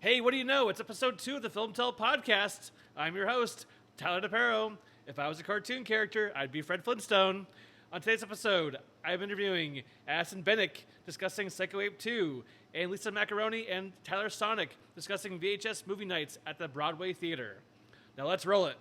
Hey, what do you know? It's episode 2 of the FilmTell podcast. I'm your host, Tyler DePerro. If I was a cartoon character, I'd be Fred Flintstone. On today's episode, I'm interviewing Addison Binek, discussing Psycho Ape 2, and Lisa Macaroni and Tyler Sonic, discussing VHS movie nights at the Broadway Theater. Now let's roll it.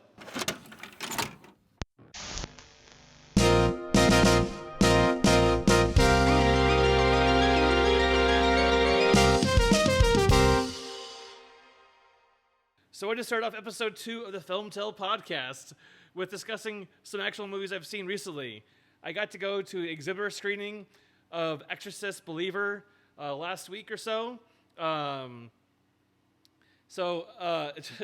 So I just started off episode 2 of the FilmTell podcast with discussing some actual movies I've seen recently. I got to go to an exhibitor screening of Exorcist Believer last week or so.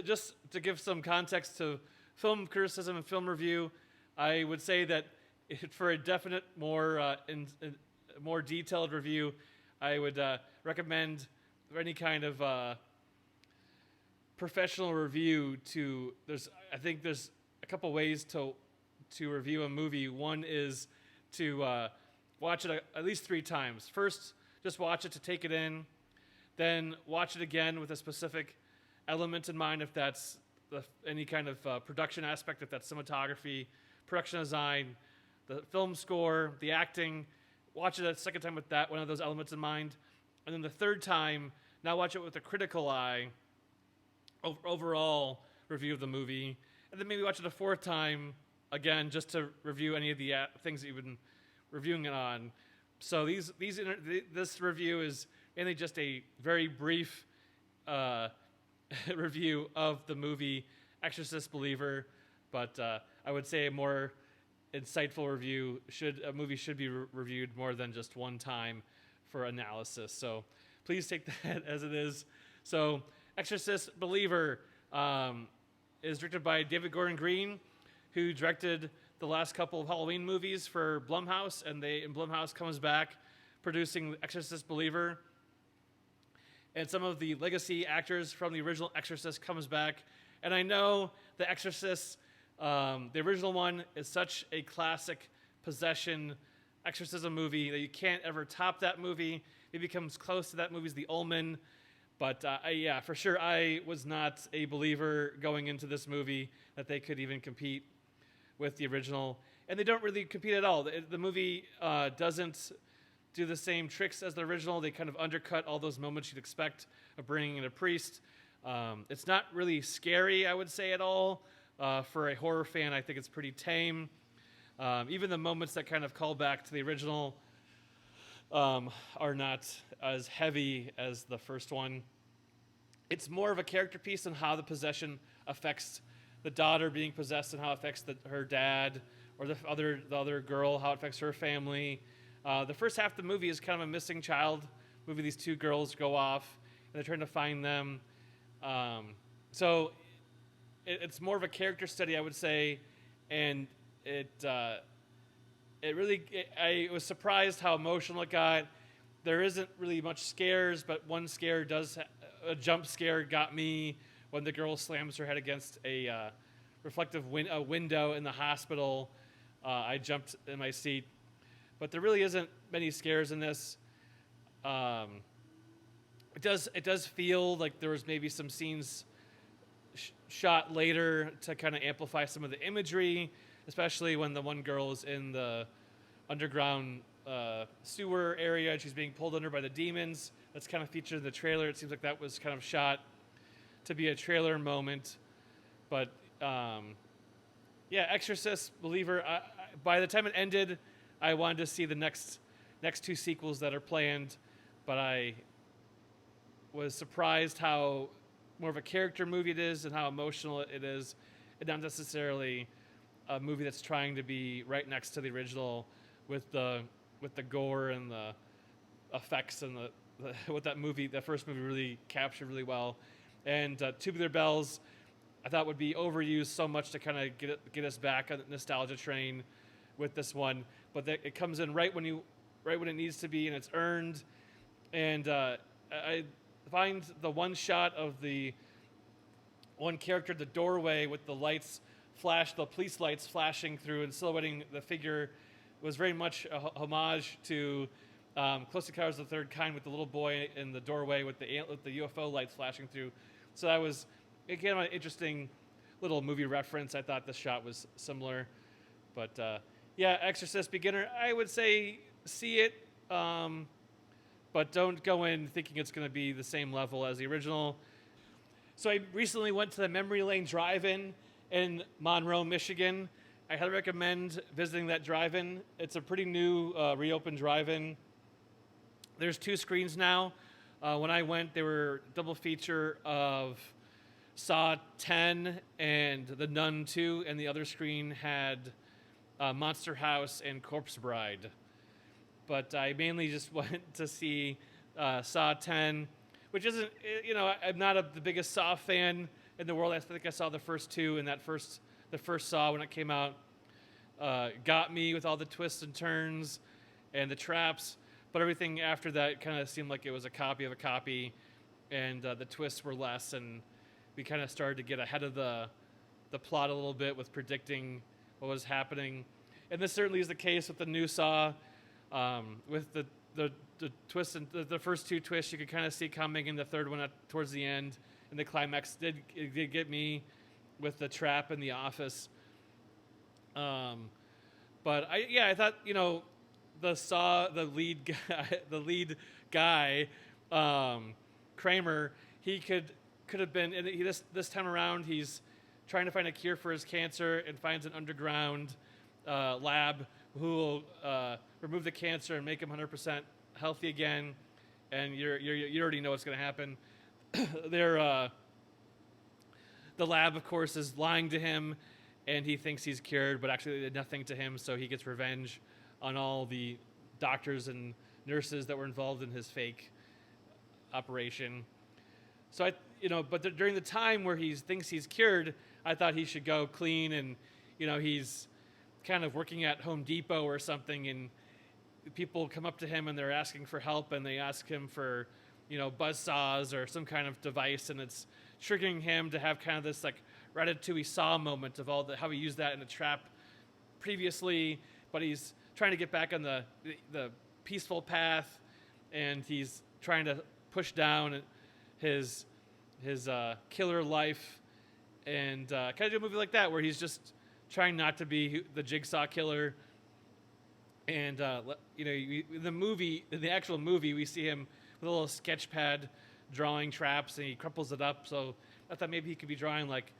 Just to give some context to film criticism and film review, I would say that for a definite, more detailed review, I would recommend any kind of professional review I think there's a couple ways to review a movie. One is to watch it at least 3 times. First, just watch it to take it in. Then watch it again with a specific element in mind, if that's any kind of production aspect, if that's cinematography, production design, the film score, the acting. Watch it a second time with one of those elements in mind. And then the third time, now watch it with a critical eye, overall review of the movie, and then maybe watch it a 4th time again just to review any of the things that you've been reviewing it on. So this review is mainly just a very brief review of the movie Exorcist Believer, but I would say a more insightful review a movie should be reviewed more than just one time for analysis. So please take that as it is. So Exorcist Believer is directed by David Gordon Green, who directed the last couple of Halloween movies for Blumhouse, and Blumhouse comes back producing Exorcist Believer. And some of the legacy actors from the original Exorcist comes back. And I know The Exorcist, the original one, is such a classic possession exorcism movie that you can't ever top that movie. It becomes close to that movie's The Omen. But for sure, I was not a believer going into this movie that they could even compete with the original. And they don't really compete at all. The movie doesn't do the same tricks as the original. They kind of undercut all those moments you'd expect of bringing in a priest. It's not really scary, I would say, at all. For a horror fan, I think it's pretty tame. Even the moments that kind of call back to the original are not as heavy as the first one. It's more of a character piece on how the possession affects the daughter being possessed and how it affects her dad, or the other girl, how it affects her family. The first half of the movie is kind of a missing child movie. These 2 girls go off and they're trying to find them. So it's more of a character study, I would say, and I was surprised how emotional it got. There isn't really much scares, but one scare a jump scare got me when the girl slams her head against a reflective window in the hospital. I jumped in my seat, but there really isn't many scares in this. It does feel like there was maybe some scenes shot later to kind of amplify some of the imagery, especially when the one girl is in the underground sewer area and she's being pulled under by the demons. That's kind of featured in the trailer. It seems like that was kind of shot to be a trailer moment. But Exorcist Believer, by the time it ended, I wanted to see the next 2 sequels that are planned, but I was surprised how more of a character movie it is and how emotional it is, and not necessarily a movie that's trying to be right next to the original with the gore and the effects and what that first movie really captured really well. And Tubular Bells, I thought would be overused so much to kind of get us back on the nostalgia train with this one, but it comes in right when it needs to be, and it's earned. And I find the one shot of the one character at the doorway with the police lights flashing through and silhouetting the figure, was very much a homage to Close Encounters of the Third Kind with the little boy in the doorway with the UFO lights flashing through. So that was, again, an interesting little movie reference. I thought the shot was similar. But yeah, Exorcist beginner, I would say see it, but don't go in thinking it's going to be the same level as the original. So I recently went to the Memory Lane Drive-In in Monroe, Michigan. I highly recommend visiting that drive-in. It's a pretty new, reopened drive-in. There's 2 screens now. When I went, they were double feature of Saw 10 and The Nun 2, and the other screen had Monster House and Corpse Bride. But I mainly just went to see Saw 10, which isn't, I'm not the biggest Saw fan in the world. I think I saw the first 2, and the first Saw when it came out got me with all the twists and turns and the traps. But everything after that kind of seemed like it was a copy of a copy, and the twists were less, and we kind of started to get ahead of the plot a little bit with predicting what was happening. And this certainly is the case with the new Saw, with the twist and the first 2 twists you could kind of see coming, and the third one towards the end, and the climax did get me with the trap in the office. But I thought, the lead guy, Kramer, he could have been, this time around, he's trying to find a cure for his cancer and finds an underground lab who will remove the cancer and make him 100% healthy again. And you already know what's going to happen. The lab, of course, is lying to him, and he thinks he's cured, but actually they did nothing to him, so he gets revenge on all the doctors and nurses that were involved in his fake operation. So during the time where he thinks he's cured, I thought he should go clean, and he's kind of working at Home Depot or something, and people come up to him and they're asking for help, and they ask him for buzz saws or some kind of device, and it's triggering him to have kind of this like Ratatouille Saw moment of how he used that in a trap previously, but he's trying to get back on the peaceful path, and he's trying to push down his killer life, and kind of do a movie like that where he's just trying not to be the Jigsaw killer. And in the actual movie, we see him with a little sketch pad drawing traps, and he crumples it up. So I thought maybe he could be drawing like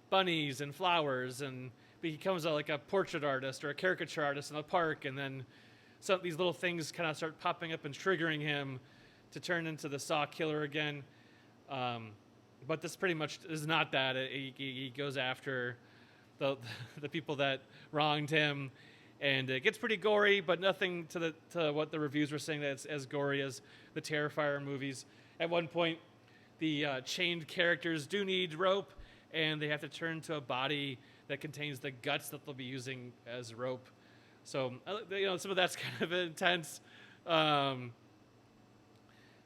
bunnies and flowers, and he becomes like a portrait artist or a caricature artist in a park, and then some of these little things kind of start popping up and triggering him to turn into the Saw killer again. But this pretty much is not that. He goes after the people that wronged him, and it gets pretty gory, but nothing to what the reviews were saying that it's as gory as the Terrifier movies. At one point, the chained characters do need rope, and they have to turn to a body that contains the guts that they'll be using as rope. So, some of that's kind of intense. The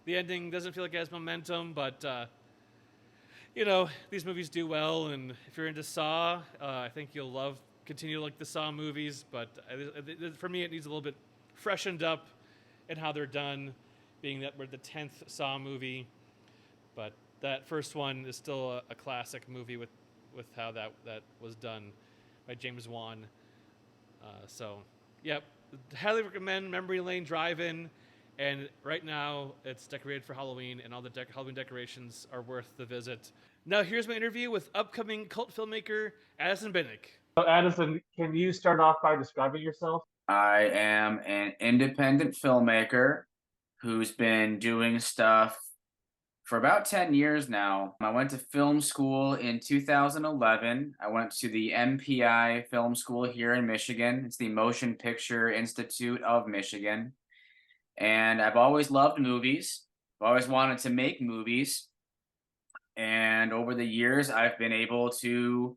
ending doesn't feel like it has momentum, but, these movies do well, and if you're into Saw, I think you'll continue to like the Saw movies, but for me, it needs a little bit freshened up in how they're done, being that we're the 10th Saw movie, but that first one is still a classic movie with how that was done by James Wan. Highly recommend Memory Lane Drive-In, and right now it's decorated for Halloween, and all the Halloween decorations are worth the visit. Now here's my interview with upcoming cult filmmaker Addison Binek. So Addison, can you start off by describing yourself? I am an independent filmmaker who's been doing stuff for about 10 years now. I went to film school in 2011. I went to the MPI Film School here in Michigan. It's the Motion Picture Institute of Michigan. And I've always loved movies. I've always wanted to make movies. And over the years, I've been able to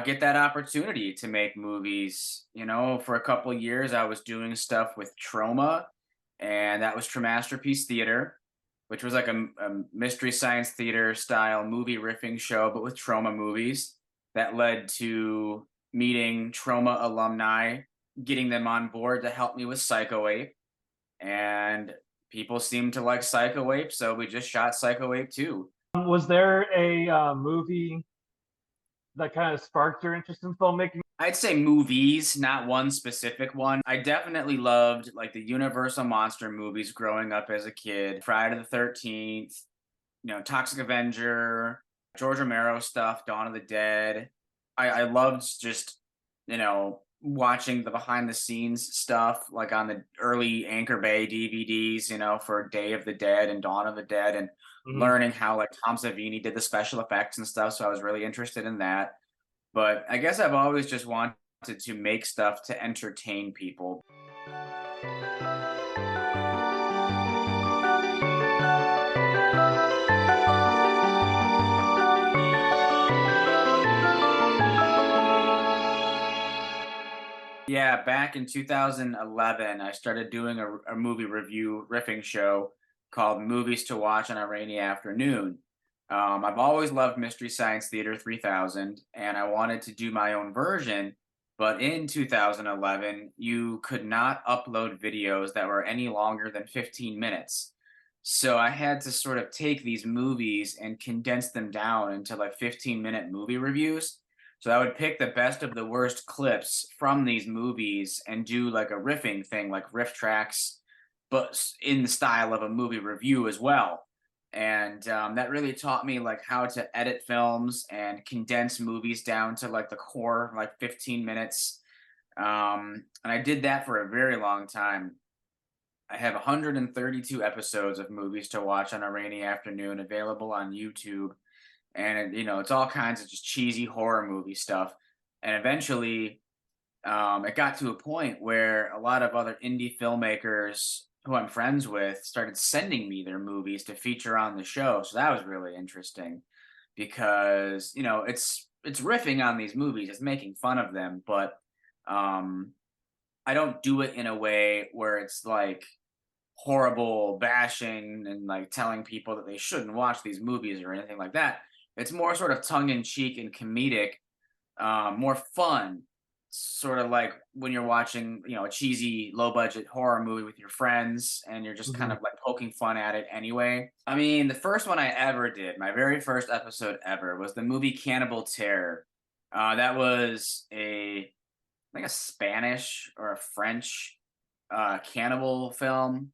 get that opportunity to make movies. For a couple of years, I was doing stuff with Troma, and that was Tramasterpiece Theater, which was like a mystery science theater style movie riffing show, but with Troma movies. That led to meeting Troma alumni getting them on board to help me with Psycho Ape, and people seem to like Psycho Ape, so we just shot Psycho Ape 2. Was there a movie that kind of sparked your interest in filmmaking? I'd say movies, not one specific one. I definitely loved like the Universal monster movies growing up as a kid. Friday the 13th, Toxic Avenger, George Romero stuff, Dawn of the Dead. I loved just, watching the behind the scenes stuff like on the early Anchor Bay DVDs, for Day of the Dead and Dawn of the Dead, and learning how like Tom Savini did the special effects and stuff. So I was really interested in that. But I guess I've always just wanted to make stuff to entertain people. Yeah, back in 2011, I started doing a movie review riffing show called Movies to Watch on a Rainy Afternoon. I've always loved Mystery Science Theater 3000, and I wanted to do my own version. But in 2011, you could not upload videos that were any longer than 15 minutes. So I had to sort of take these movies and condense them down into like 15-minute movie reviews. So I would pick the best of the worst clips from these movies and do like a riffing thing, like riff tracks, but in the style of a movie review as well. And that really taught me like how to edit films and condense movies down to like the core, like 15 minutes. And I did that for a very long time. I have 132 episodes of Movies to Watch on a Rainy Afternoon available on YouTube, and it's all kinds of just cheesy horror movie stuff. And eventually it got to a point where a lot of other indie filmmakers who I'm friends with started sending me their movies to feature on the show. So that was really interesting because it's riffing on these movies, it's making fun of them, but I don't do it in a way where it's like horrible bashing and like telling people that they shouldn't watch these movies or anything like that. It's more sort of tongue in cheek and comedic, more fun, sort of like when you're watching, a cheesy, low budget horror movie with your friends and you're just kind of like poking fun at it anyway. I mean, the first one I ever did, my very first episode ever, was the movie Cannibal Terror. That was I think a Spanish or a French cannibal film.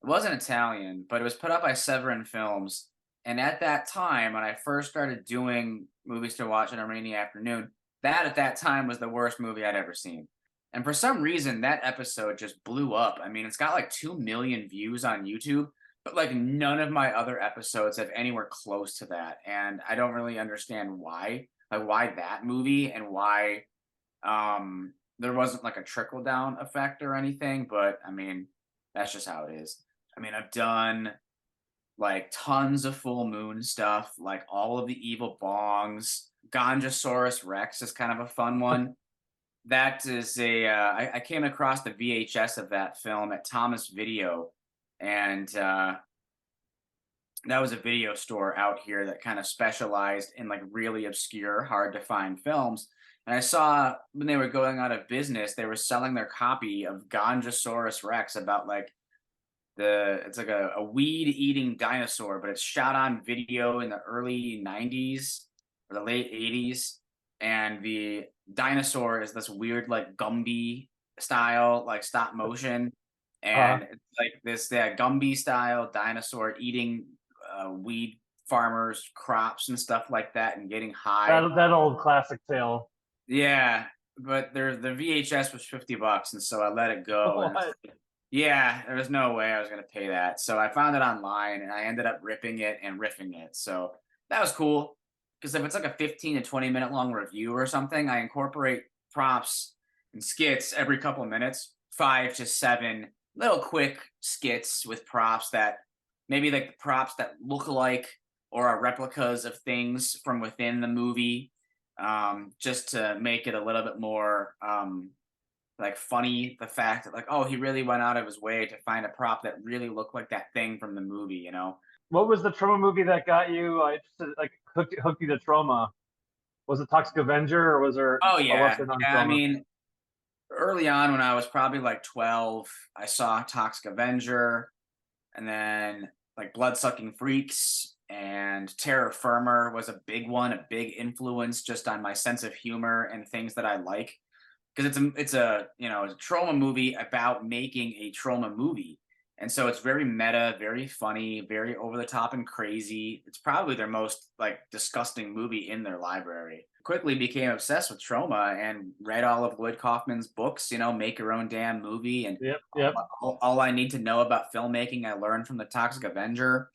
It wasn't Italian, but it was put up by Severin Films. And at that time, when I first started doing Movies to Watch on a Rainy Afternoon, that at that time was the worst movie I'd ever seen. And for some reason, that episode just blew up. I mean, it's got like 2 million views on YouTube, but like none of my other episodes have anywhere close to that. And I don't really understand why. Like, why that movie and why there wasn't like a trickle down effect or anything. But I mean, that's just how it is. I mean, I've done like tons of full moon stuff, like all of the evil bongs. Ganjasaurus Rex is kind of a fun one. That is I came across the VHS of that film at Thomas Video, and that was a video store out here that kind of specialized in like really obscure, hard to find films. And I saw when they were going out of business, they were selling their copy of Ganjasaurus Rex about like it's like a weed eating dinosaur, but it's shot on video in the early 90s or the late 80s. And the dinosaur is this weird like Gumby style, like stop motion. And it's like this Gumby style dinosaur eating weed farmers' crops and stuff like that and getting high. That old classic tale. Yeah, but the VHS was $50, and so I let it go. And yeah, there was no way I was going to pay that. So I found it online and I ended up ripping it and riffing it. So that was cool because if it's like a 15 to 20 minute long review or something, I incorporate props and skits every couple of minutes, 5 to 7 little quick skits with props that maybe like the props that look alike or are replicas of things from within the movie, just to make it a little bit more like funny, the fact that like, oh, he really went out of his way to find a prop that really looked like that thing from the movie, What was the trauma movie that got you interested, like hooked you to trauma? Was it Toxic Avenger or was there Oh a yeah, lesser known yeah. I trauma? mean, early on when I was probably like 12, I saw Toxic Avenger, and then like Blood-Sucking Freaks and Terror Firmer was a big one, a big influence just on my sense of humor and things that I like. Because it's a it's a trauma movie about making a trauma movie. And so it's very meta, very funny, very over the top and crazy. It's probably their most like disgusting movie in their library. Quickly became obsessed with trauma and read all of Lloyd Kaufman's books, Make Your Own Damn Movie. And Yep. all I need to know about filmmaking, I learned from the Toxic Avenger.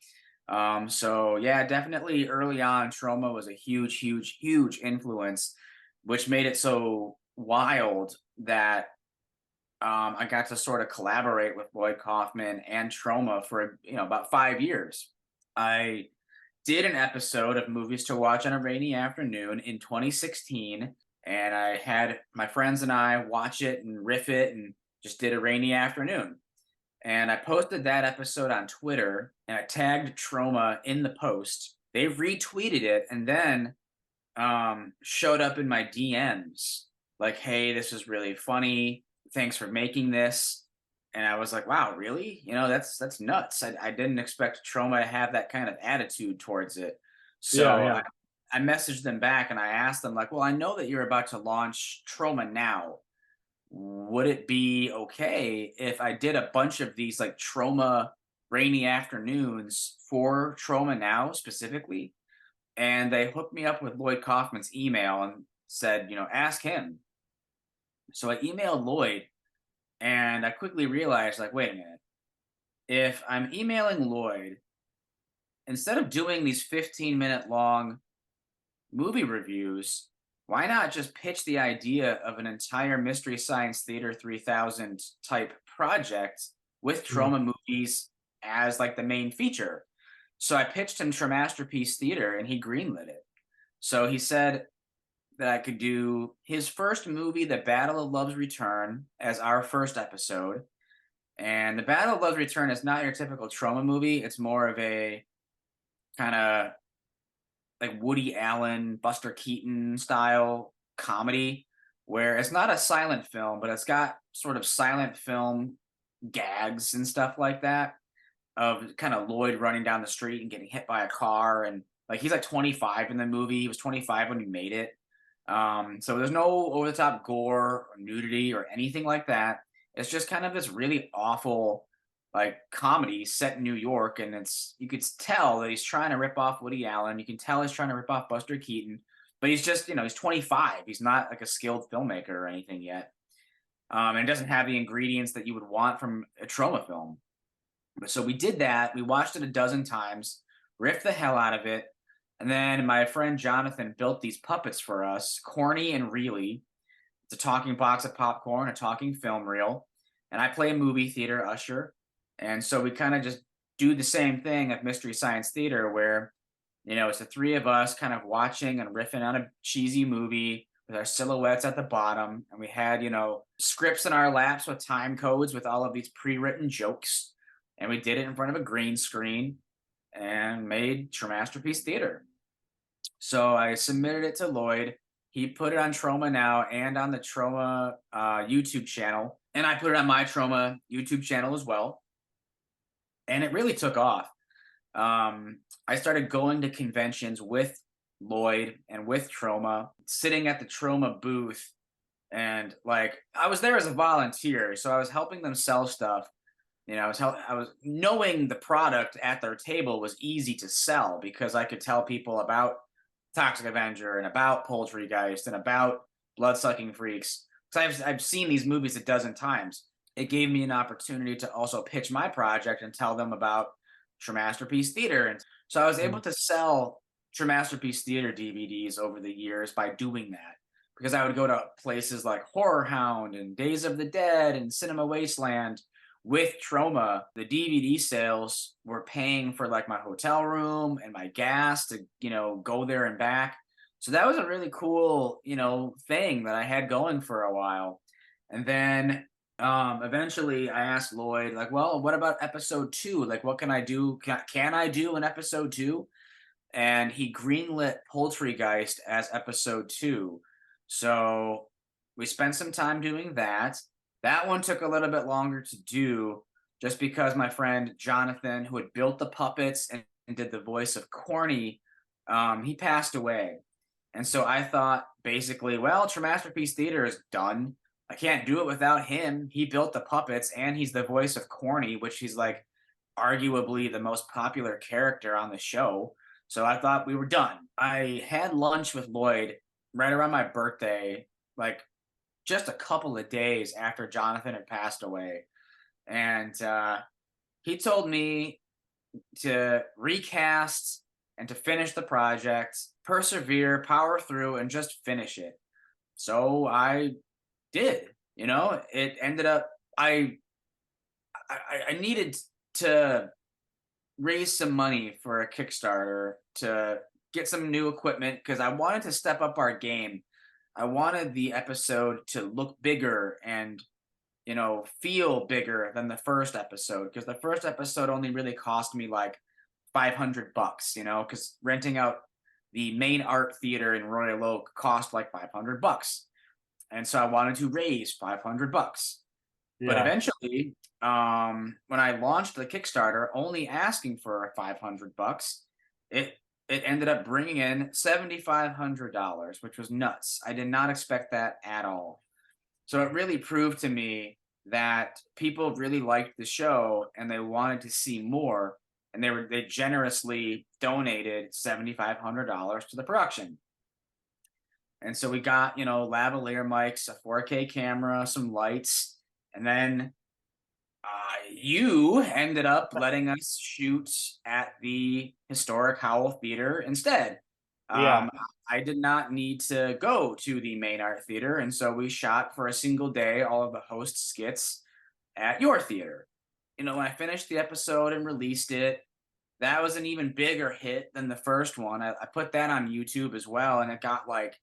So yeah, definitely early on, trauma was a huge, huge, huge influence, which made it so wild that I got to sort of collaborate with Lloyd Kaufman and Trauma for about 5 years. I did an episode of Movies to Watch on a Rainy Afternoon in 2016, and I had my friends and I watch it and riff it, and just did a rainy afternoon. And I posted that episode on Twitter, and I tagged Trauma in the post. They retweeted it, and then showed up in my DMs like, "Hey, this is really funny. Thanks for making this." And I was like, "Wow, really? That's nuts. I didn't expect Trauma to have that kind of attitude towards it." So Yeah. I messaged them back and I asked them like, "Well, I know that you're about to launch Trauma now. Would it be okay if I did a bunch of these like Trauma rainy afternoons for Trauma Now specifically?" And they hooked me up with Lloyd Kaufman's email and said, ask him. So I emailed Lloyd, and I quickly realized, like, wait a minute. If I'm emailing Lloyd, instead of doing these 15-minute long movie reviews, why not just pitch the idea of an entire Mystery Science Theater 3000 type project with trauma movies as like the main feature? So I pitched him Masterpiece Theater, and he greenlit it. So he said that I could do his first movie, The Battle of Love's Return, as our first episode. And The Battle of Love's Return is not your typical trauma movie. It's more of a kind of like Woody Allen, Buster Keaton style comedy, where it's not a silent film, but it's got sort of silent film gags and stuff like that, of kind of Lloyd running down the street and getting hit by a car. And like, he's like 25 in the movie. He was 25 when he made it. So there's no over the top gore or nudity or anything like that. It's just kind of this really awful like comedy set in New York. And you could tell that he's trying to rip off Woody Allen. You can tell he's trying to rip off Buster Keaton, but he's just, he's 25. He's not like a skilled filmmaker or anything yet. And it doesn't have the ingredients that you would want from a trauma film. So we did that. We watched it a dozen times, riffed the hell out of it. And then my friend Jonathan built these puppets for us, Corny and Really. It's a talking box of popcorn, a talking film reel. And I play a movie theater usher. And so we kind of just do the same thing at Mystery Science Theater, where, it's the three of us kind of watching and riffing on a cheesy movie with our silhouettes at the bottom. And we had, scripts in our laps with time codes with all of these pre-written jokes. And we did it in front of a green screen and made Masterpiece Theater. So I submitted it to Lloyd. He put it on Trauma Now and on the Trauma YouTube channel. And I put it on my Trauma YouTube channel as well. And it really took off. I started going to conventions with Lloyd and with Trauma, sitting at the Trauma booth. And like, I was there as a volunteer, so I was helping them sell stuff. I was knowing the product at their table was easy to sell because I could tell people about Toxic Avenger and about Poultrygeist and about Blood-Sucking Freaks. Because I've seen these movies a dozen times. It gave me an opportunity to also pitch my project and tell them about Masterpiece Theater. And so I was able to sell Masterpiece Theater DVDs over the years by doing that. Because I would go to places like Horror Hound and Days of the Dead and Cinema Wasteland with Trauma. The DVD sales were paying for like my hotel room and my gas to, go there and back. So that was a really cool, thing that I had going for a while. And then eventually I asked Lloyd, like, well, what about episode 2? Like, what can I do? Can I do an episode 2? And he greenlit Poultrygeist as episode 2. So we spent some time doing that. That one took a little bit longer to do just because my friend Jonathan, who had built the puppets and did the voice of Corny, he passed away. And so I thought basically, well, Masterpiece Theater is done. I can't do it without him. He built the puppets and he's the voice of Corny, which he's like arguably the most popular character on the show. So I thought we were done. I had lunch with Lloyd right around my birthday, like just a couple of days after Jonathan had passed away. And he told me to recast and to finish the project, persevere, power through, and just finish it. So I did. It ended up I needed to raise some money for a Kickstarter to get some new equipment because I wanted to step up our game. I wanted the episode to look bigger and feel bigger than the first episode because the first episode only really cost me like $500, because renting out the main art theater in Royal Oak cost like $500. And so I wanted to raise $500. But eventually, when I launched the Kickstarter, only asking for $500, it ended up bringing in $7,500, which was nuts. I did not expect that at all. So it really proved to me that people really liked the show and they wanted to see more, and they generously donated $7,500 to the production. And so we got lavalier mics, a 4K camera, some lights. And then you ended up letting us shoot at the historic Howell Theater instead. I did not need to go to the main art theater. And so we shot for a single day all of the host skits at your theater. When I finished the episode and released it, that was an even bigger hit than the first one. I put that on YouTube as well, and it got like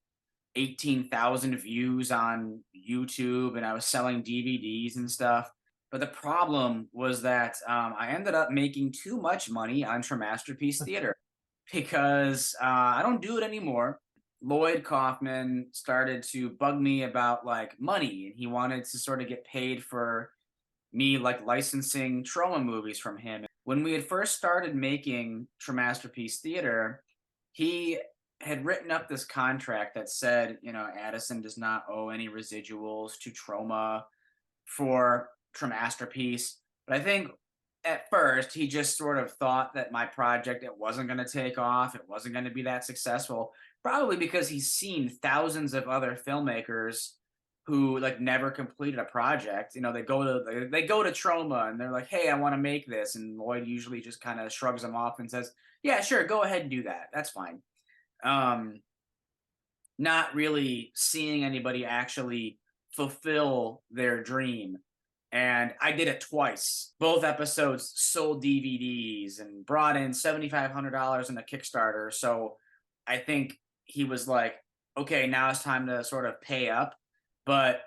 18,000 views on YouTube, and I was selling DVDs and stuff. But the problem was that I ended up making too much money on Masterpiece Theater because I don't do it anymore. Lloyd Kaufman started to bug me about like money, and he wanted to sort of get paid for me like licensing Troma movies from him. When we had first started making Masterpiece Theater, he had written up this contract that said, Addison does not owe any residuals to Troma for Masterpiece. But I think at first he just sort of thought that my project, it wasn't going to take off. It wasn't going to be that successful, probably because he's seen thousands of other filmmakers who like never completed a project. They go to Troma and they're like, hey, I want to make this. And Lloyd usually just kind of shrugs them off and says, yeah, sure, go ahead and do that. That's fine. Not really seeing anybody actually fulfill their dream. And I did it twice. Both episodes sold DVDs and brought in $7,500 in a Kickstarter. So I think he was like, okay, now it's time to sort of pay up. But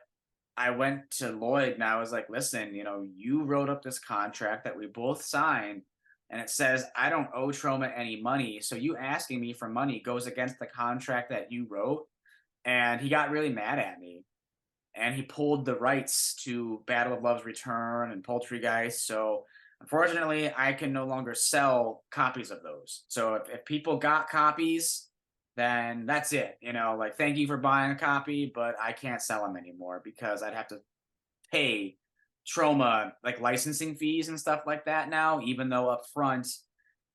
I went to Lloyd and I was like, listen, you wrote up this contract that we both signed, and it says I don't owe Troma any money. So you asking me for money goes against the contract that you wrote. And he got really mad at me. And he pulled the rights to Battle of Love's Return and Poultrygeist. So unfortunately, I can no longer sell copies of those. So if people got copies, then that's it. Like, thank you for buying a copy, but I can't sell them anymore because I'd have to pay Troma like licensing fees and stuff like that now, even though up front,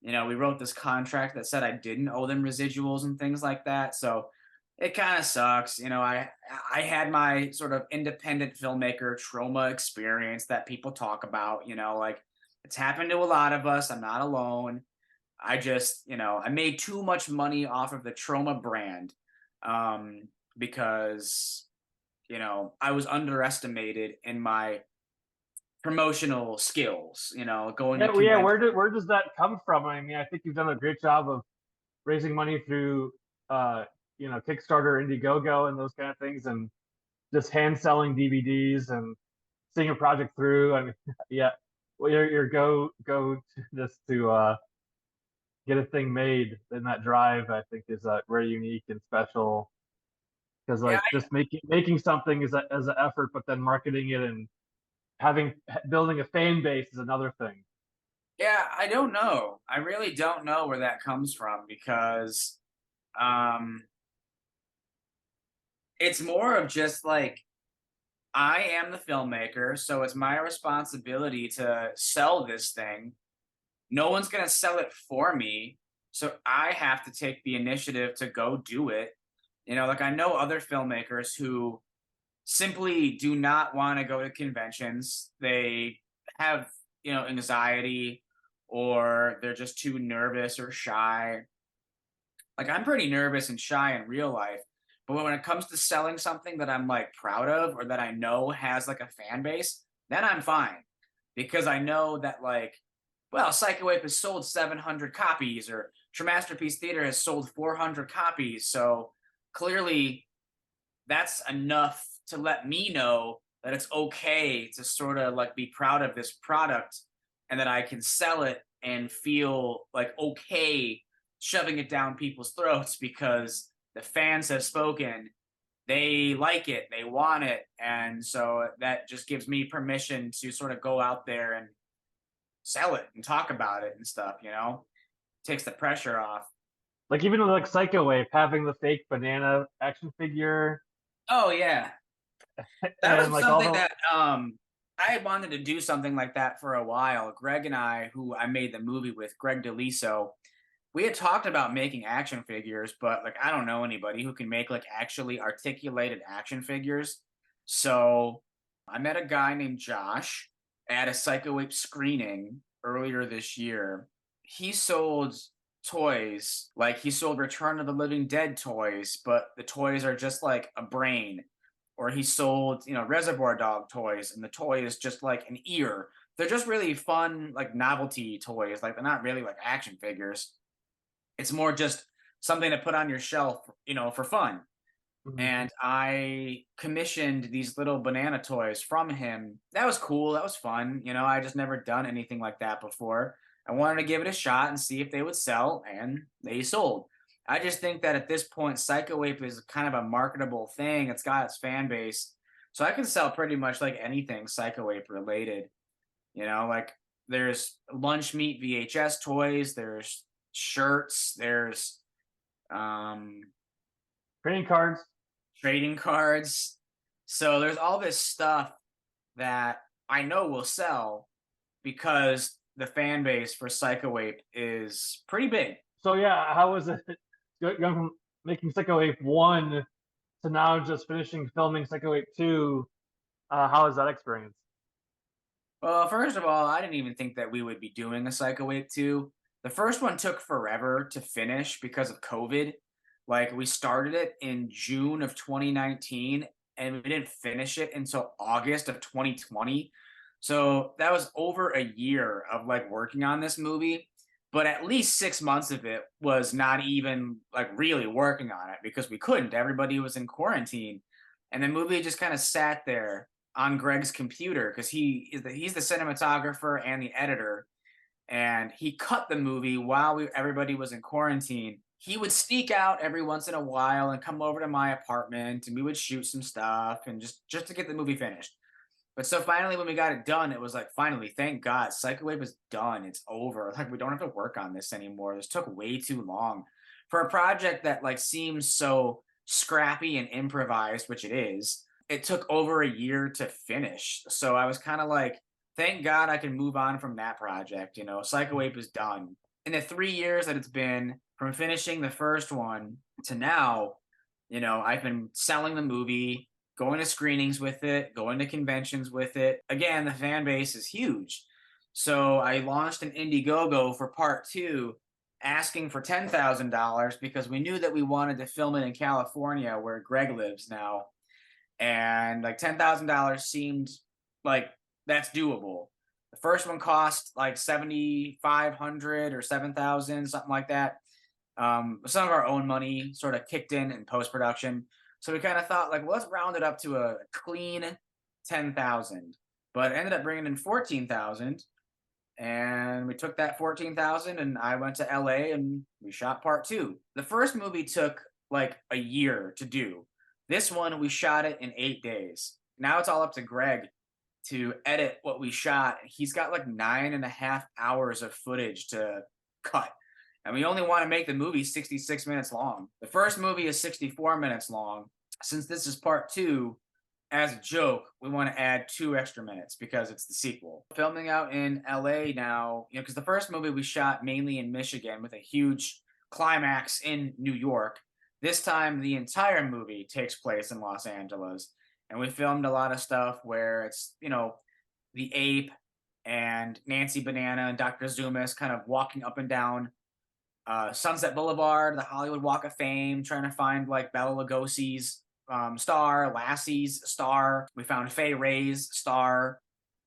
we wrote this contract that said I didn't owe them residuals and things like that. So it kind of sucks. I had my sort of independent filmmaker Troma experience that people talk about, like it's happened to a lot of us. I'm not alone. I just, I made too much money off of the Troma brand because, I was underestimated in my promotional skills, going to where does that come from? I mean, I think you've done a great job of raising money through Kickstarter, Indiegogo, and those kind of things, and just hand selling DVDs and seeing a project through. I mean, yeah, well, your go just to get a thing made, and that drive, I think, is very unique and special. because Yeah, like just making something is as an effort, but then marketing it and building a fan base is another thing. yeah, I don't know. I really don't know where that comes from because um it's more of just like I am the filmmaker, so it's my responsibility to sell this thing. No one's going to sell it for me, so I have to take the initiative to go do it. Like I know other filmmakers who simply do not want to go to conventions. They have, anxiety, or they're just too nervous or shy. Like I'm pretty nervous and shy in real life, but when it comes to selling something that I'm like proud of or that I know has like a fan base, then I'm fine because I know that like, well, Psycho Ape has sold 700 copies or Masterpiece Theater has sold 400 copies, so clearly that's enough to let me know that it's okay to sort of like be proud of this product and that I can sell it and feel like okay shoving it down people's throats because the fans have spoken. They like it, they want it. And so that just gives me permission to sort of go out there and sell it and talk about it and stuff. Takes the pressure off. Like even with like Psycho Wave having the fake banana action figure Oh, yeah. That and was like all something the that I had wanted to do something like that for a while. Greg and I, who I made the movie with, Greg DeLiso, we had talked about making action figures, but like I don't know anybody who can make like actually articulated action figures. So I met a guy named Josh at a Psycho Ape screening earlier this year. He sold toys, like he sold Return of the Living Dead toys, but the toys are just like a brain. Or he sold, Reservoir Dog toys, and the toy is just like an ear. They're just really fun, like novelty toys. Like they're not really like action figures. It's more just something to put on your shelf, for fun. Mhm. And I commissioned these little banana toys from him. That was cool. That was fun. I just never done anything like that before. I wanted to give it a shot and see if they would sell, and they sold. I just think that at this point, Psycho Ape is kind of a marketable thing. It's got its fan base. So I can sell pretty much like anything Psycho Ape related. Like there's lunch meat VHS toys, there's shirts, there's um trading cards. trading cards. So there's all this stuff that I know will sell because the fan base for Psycho Ape is pretty big. So yeah, how was it going from making Psycho Ape 1 to now just finishing filming Psycho Ape 2? How was that experience? Well, first of all, I didn't even think that we would be doing a Psycho Ape 2. The first one took forever to finish because of COVID. Like, we started it in June of 2019 and we didn't finish it until August of 2020. So that was over a year of like working on this movie. But at least 6 months of it was not even like really working on it because we couldn't. Everybody was in quarantine. And the movie just kind of sat there on Greg's computer because he's the cinematographer and the editor, and he cut the movie while everybody was in quarantine. He would sneak out every once in a while and come over to my apartment, and we would shoot some stuff and just to get the movie finished. But so finally, when we got it done, it was like finally, thank God, Psycho Wave is done. It's over. Like we don't have to work on this anymore. This took way too long for a project that like seems so scrappy and improvised, which it is. It took over a year to finish. So I was kind of like, thank God I can move on from that project. Psycho Ape is done. In the 3 years that it's been from finishing the first one to now, I've been selling the movie, going to screenings with it, going to conventions with it. Again, the fan base is huge. So I launched an Indiegogo for part two, asking for $10,000 because we knew that we wanted to film it in California where Greg lives now. And like $10,000 seemed like that's doable. The first one cost like 7,500 or 7,000, something like that. Some of our own money sort of kicked in post production, so we kind of thought like, well, let's round it up to a clean 10,000. But it ended up bringing in 14,000, and we took that 14,000, and I went to LA and we shot part two. The first movie took like a year to do. This one, we shot it in 8 days. Now it's all up to Greg to edit what we shot. He's got like 9.5 hours of footage to cut. And we only want to make the movie 66 minutes long. The first movie is 64 minutes long. Since this is part 2, as a joke, we want to add 2 extra minutes because it's the sequel. Filming out in LA now, because the first movie we shot mainly in Michigan with a huge climax in New York. This time, the entire movie takes place in Los Angeles. And we filmed a lot of stuff where it's, the ape and Nancy Banana and Dr. Zoomis kind of walking up and down Sunset Boulevard, the Hollywood Walk of Fame, trying to find like Bela Lugosi's star, Lassie's star. We found Fay Ray's star.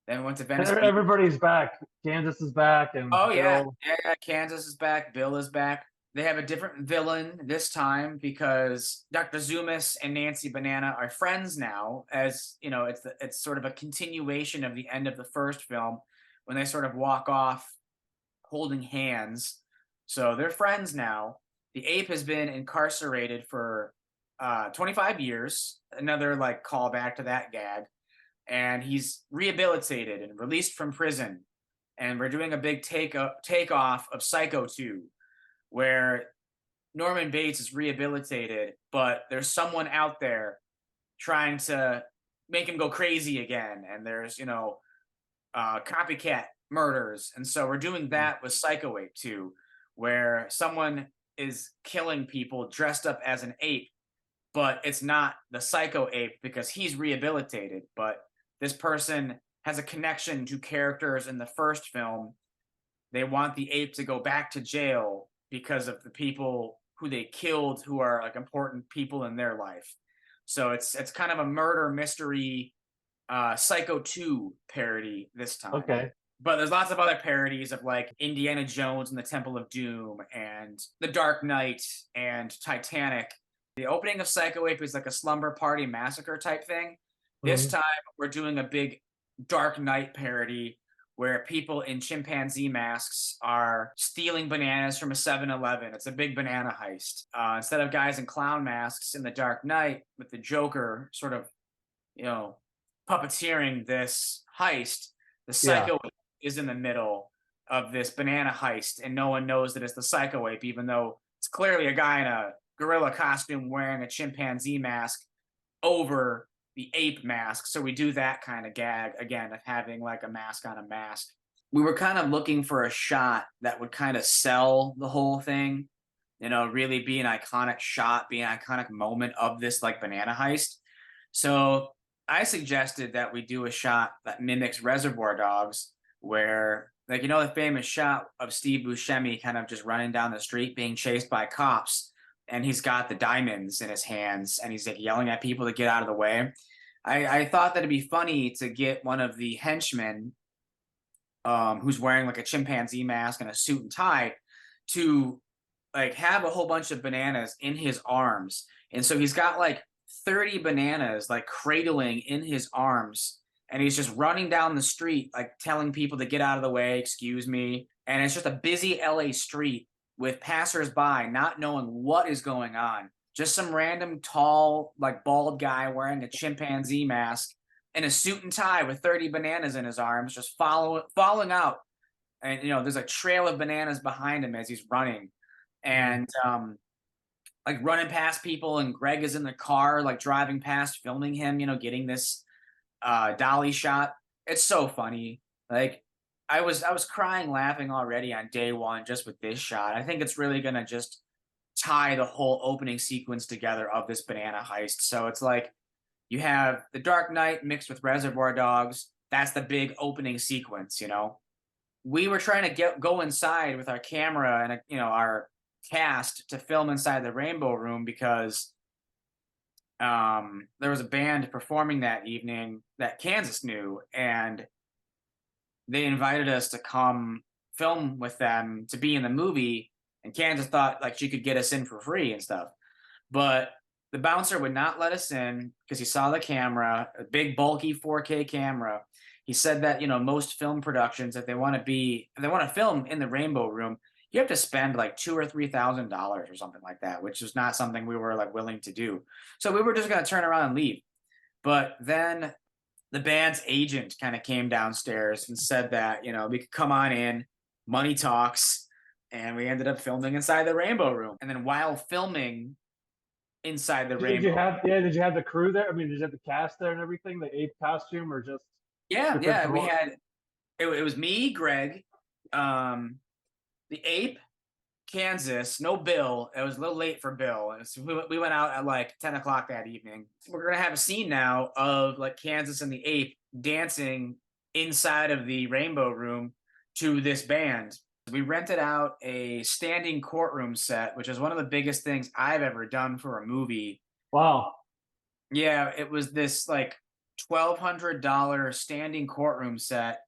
Then we went to Venice Beach. Everybody's back. Kansas is back, and Oh yeah, Bill. yeah. Kansas is back. Bill is back. They have a different villain this time because Dr. Zoomis and Nancy Banana are friends now. As you know, it's sort of a continuation of the end of the first film when they sort of walk off holding hands. So they're friends now. The ape has been incarcerated for 25 years. Another like callback to that gag. And he's rehabilitated and released from prison. And we're doing a big takeoff of Psycho 2, where Norman Bates is rehabilitated, but there's someone out there trying to make him go crazy again. And there's, copycat murders. And so we're doing that with Psycho Ape 2, where someone is killing people dressed up as an ape, but it's not the Psycho Ape because he's rehabilitated. But this person has a connection to characters in the first film. They want the ape to go back to jail because of the people who they killed who are like important people in their life. So it's kind of a murder mystery Psycho 2 parody this time. Okay. But there's lots of other parodies of like Indiana Jones and the Temple of Doom and The Dark Knight and Titanic. The opening of Psycho Ape is like a slumber party massacre type thing. This time we're doing a big Dark Knight parody where people in chimpanzee masks are stealing bananas from a 7-Eleven. It's a big banana heist. Instead of guys in clown masks in The Dark Knight with the Joker sort of, puppeteering this heist, the Psycho Ape is in the middle of this banana heist, and no one knows that it's the Psycho Ape, even though it's clearly a guy in a gorilla costume wearing a chimpanzee mask over the ape mask. So we do that kind of gag again of having like a mask on a mask. We were kind of looking for a shot that would kind of sell the whole thing, really be an iconic shot, be an iconic moment of this like banana heist. So I suggested that we do a shot that mimics Reservoir Dogs, where like, the famous shot of Steve Buscemi kind of just running down the street being chased by cops, and he's got the diamonds in his hands and he's like yelling at people to get out of the way. I thought that it'd be funny to get one of the henchmen who's wearing like a chimpanzee mask and a suit and tie to like have a whole bunch of bananas in his arms. And so he's got like 30 bananas like cradling in his arms, and he's just running down the street like telling people to get out of the way, excuse me. And it's just a busy LA street with passersby not knowing what is going on. Just some random tall, like bald guy wearing a chimpanzee mask and a suit and tie with 30 bananas in his arms, just falling out. And, there's a trail of bananas behind him as he's running. And, like running past people, and Greg is in the car, like driving past, filming him, getting this dolly shot. It's so funny. Like, I was crying laughing already on day one just with this shot. I think it's really going to just tie the whole opening sequence together of this banana heist. So it's like you have The Dark Knight mixed with Reservoir Dogs. That's the big opening sequence, We were trying to go inside with our camera and, our cast to film inside the Rainbow Room because there was a band performing that evening that Kansas knew, and they invited us to come film with them to be in the movie, and Kansas thought like she could get us in for free and stuff. But the bouncer would not let us in because he saw the camera, a big bulky 4K camera. He said that, most film productions, if they want to film in the Rainbow Room, you have to spend like $2,000 or $3,000 or something like that, which is not something we were like willing to do. So we were just gonna turn around and leave. But then the band's agent kind of came downstairs and said that, we could come on in, money talks, and we ended up filming inside the Rainbow Room. And then while filming inside the Did Rainbow you have did you have the crew there? I mean, did you have the cast there and everything, the ape costume, or just Yeah, the yeah, we principal? had it was me, Greg, the ape, Kansas, no Bill. It was a little late for Bill. And so we went out at like 10 o'clock that evening. We're gonna have a scene now of like Kansas and the ape dancing inside of the Rainbow Room to this band. We rented out a standing courtroom set, which is one of the biggest things I've ever done for a movie. Wow. Yeah, it was this like $1,200 standing courtroom set,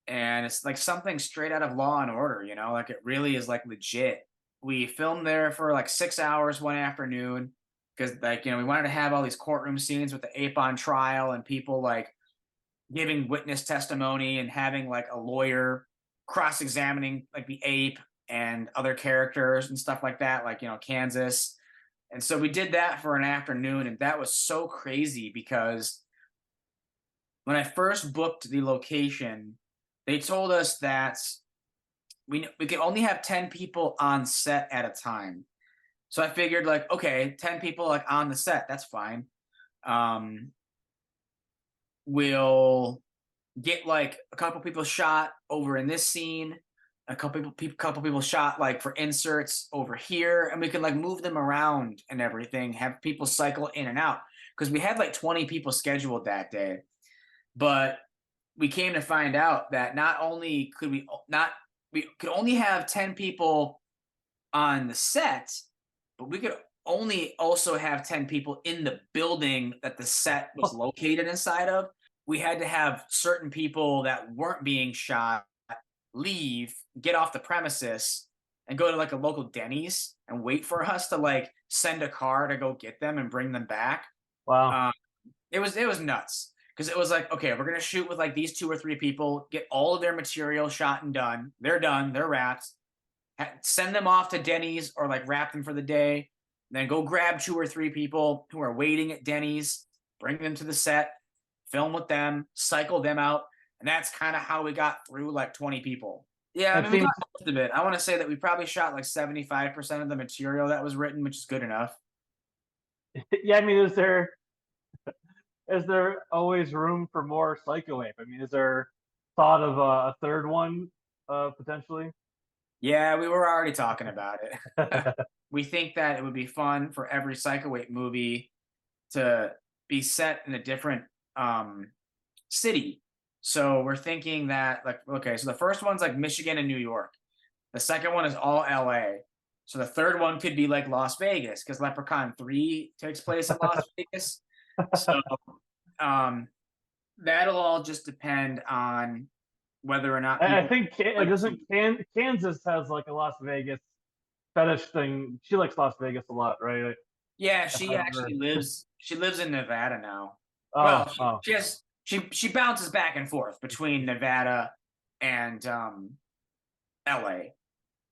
and it's like something straight out of Law and Order, like it really is like legit. We filmed there for like 6 hours one afternoon because like, we wanted to have all these courtroom scenes with the ape on trial and people like giving witness testimony and having like a lawyer cross-examining like the ape and other characters and stuff like that, like, Kansas. And so we did that for an afternoon, and that was so crazy because when I first booked the location, they told us that we could only have 10 people on set at a time. So I figured like, okay, 10 people like on the set, that's fine. We'll get like a couple people shot over in this scene, a couple people shot like for inserts over here, and we could like move them around and everything, have people cycle in and out because we had like 20 people scheduled that day. But we came to find out that not only could we could only have 10 people on the set, but we could only also have 10 people in the building that the set was located inside of. We had to have certain people that weren't being shot leave, get off the premises, and go to like a local Denny's and wait for us to like send a car to go get them and bring them back. Wow. It was nuts because it was like, okay, we're gonna shoot with like these 2 or 3 people, get all of their material shot and done. They're done. They're wrapped. Send them off to Denny's or like wrap them for the day. Then go grab 2 or 3 people who are waiting at Denny's, bring them to the set, film with them, cycle them out. And that's kind of how we got through like 20 people. Yeah, I mean, we got most of it. I want to say that we probably shot like 75% of the material that was written, which is good enough. Yeah, I mean, is there always room for more Psycho Ape? I mean, is there thought of a third one potentially? Yeah, we were already talking about it. We think that it would be fun for every Psycho Ape movie to be set in a different city. So we're thinking that like, okay, so the first one's like Michigan and New York. The second one is all LA. So the third one could be like Las Vegas because Leprechaun 3 takes place in Las Vegas. So that'll all just depend on whether or not I think Kansas has like a Las Vegas fetish thing. She likes Las Vegas a lot, right? Yeah, she actually lives in Nevada now. Oh, She bounces back and forth between Nevada and LA.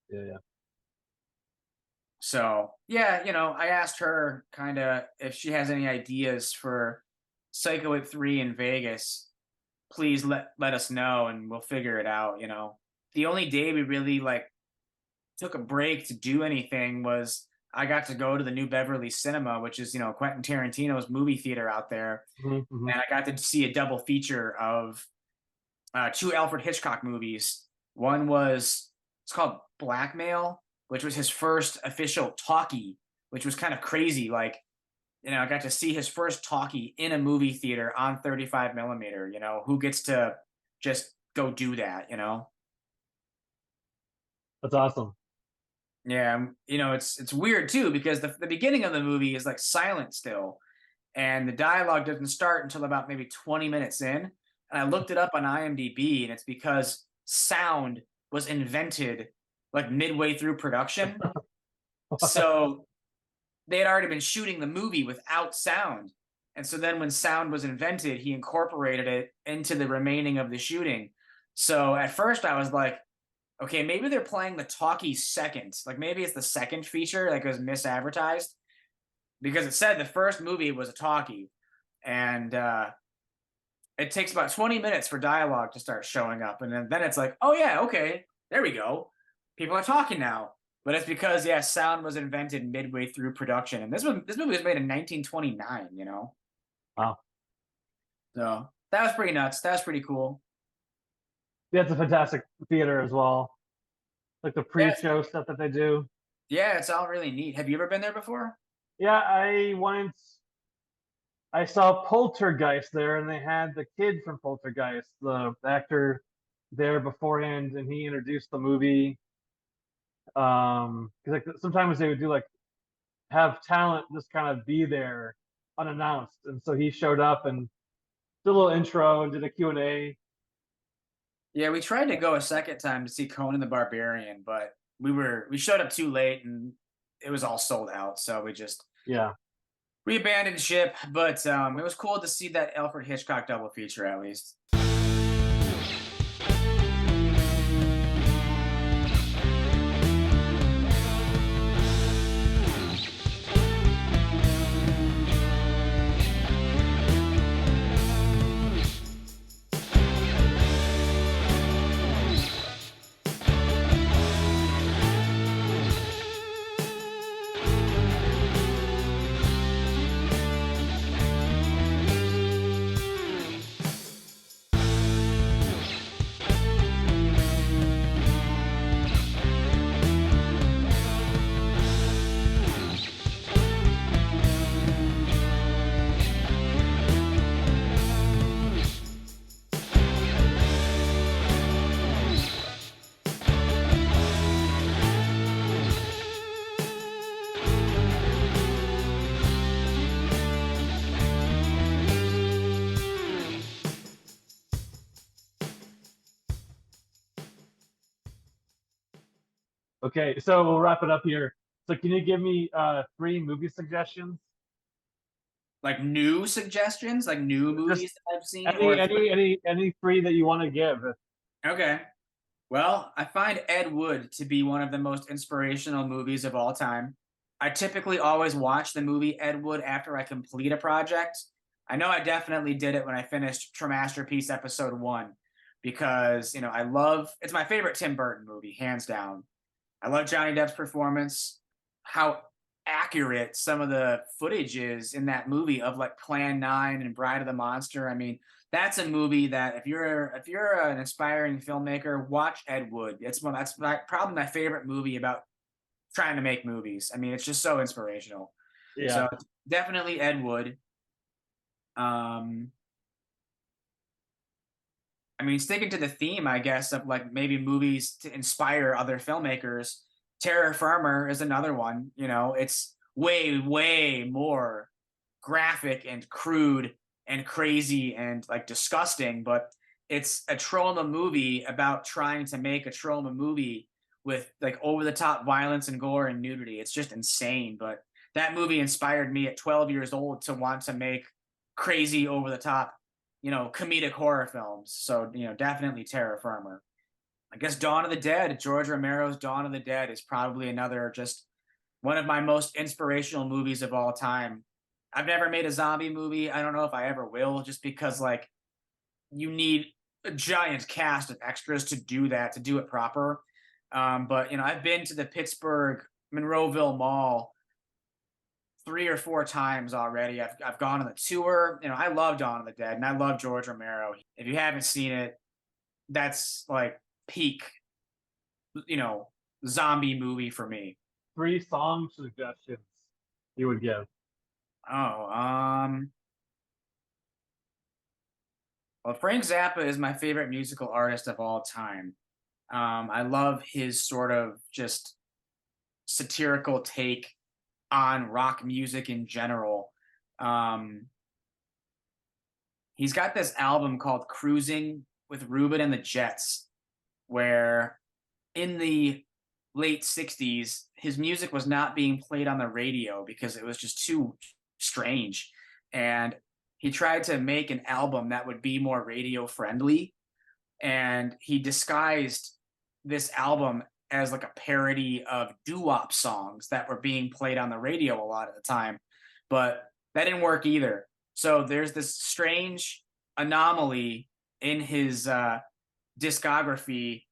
Yeah. So yeah, I asked her kind of if she has any ideas for Psycho Ape 3 in Vegas. Please let us know and we'll figure it out. The only day we really like took a break to do anything was I got to go to the New Beverly Cinema, which is Quentin Tarantino's movie theater out there, Mm-hmm. and I got to see a double feature of 2 Alfred Hitchcock movies. One was it's called Blackmail, which was his first official talkie, which was kind of crazy. Like, I got to see his first talkie in a movie theater on 35 millimeter. Who gets to just go do that? That's awesome. Yeah, it's weird too because the beginning of the movie is like silent still, and the dialogue doesn't start until about maybe 20 minutes in. And I looked it up on IMDb, and it's because sound was invented like midway through production. So they had already been shooting the movie without sound. And so then when sound was invented, he incorporated it into the remaining of the shooting. So at first I was like, okay, maybe they're playing the talkie second. Like maybe it's the second feature, like it was misadvertised because it said the first movie was a talkie, and it takes about 20 minutes for dialogue to start showing up, and then it's like, oh yeah, okay, there we go, people are talking now. But it's because sound was invented midway through production, and this movie was made in 1929. Wow. So that was pretty nuts. That was pretty cool. Yeah, it's a fantastic theater as well. Like the Yes. pre-show stuff that they do. Yeah, it's all really neat. Have you ever been there before? Yeah, I saw Poltergeist there, and they had the kid from Poltergeist, the actor, there beforehand, and he introduced the movie. 'Cause like sometimes they would do like have talent just kind of be there unannounced, and so he showed up and did a little intro and did a Q&A. Yeah, we tried to go a second time to see Conan the Barbarian, but we showed up too late and it was all sold out. So Yeah. we abandoned ship. But it was cool to see that Alfred Hitchcock double feature at least. Okay, so we'll wrap it up here. So can you give me 3 movie suggestions? Like new suggestions, like new movies that I've seen. Any 3 that you want to give? Okay. Well, I find Ed Wood to be one of the most inspirational movies of all time. I typically always watch the movie Ed Wood after I complete a project. I know I definitely did it when I finished Masterpiece Episode 1 because, it's my favorite Tim Burton movie, hands down. I love Johnny Depp's performance, how accurate some of the footage is in that movie of like Plan 9 and Bride of the Monster. I mean, that's a movie that if you're an aspiring filmmaker, watch Ed Wood. That's probably my favorite movie about trying to make movies. I mean, it's just so inspirational. Yeah. So definitely Ed Wood. I mean, sticking to the theme, I guess, of like maybe movies to inspire other filmmakers. Terror Firmer is another one. It's way, way more graphic and crude and crazy and like disgusting, but it's a trauma movie about trying to make a trauma movie with like over the top violence and gore and nudity. It's just insane. But that movie inspired me at 12 years old to want to make crazy over the top, comedic horror films. So, definitely Terror Firmer. I guess Dawn of the Dead, George Romero's Dawn of the Dead is probably another just one of my most inspirational movies of all time. I've never made a zombie movie. I don't know if I ever will, just because like you need a giant cast of extras to do that, to do it proper. But I've been to the Pittsburgh Monroeville Mall 3 or 4 times already. I've gone on the tour. I love Dawn of the Dead and I love George Romero. If you haven't seen it, that's like peak, zombie movie for me. 3 song suggestions you would give. Well, Frank Zappa is my favorite musical artist of all time. I love his sort of just satirical take on rock music in general. He's got this album called Cruising with Ruben and the Jets, where in the late 60s, his music was not being played on the radio because it was just too strange. And he tried to make an album that would be more radio friendly. And he disguised this album as like a parody of doo-wop songs that were being played on the radio a lot of the time, but that didn't work either. So there's this strange anomaly in his discography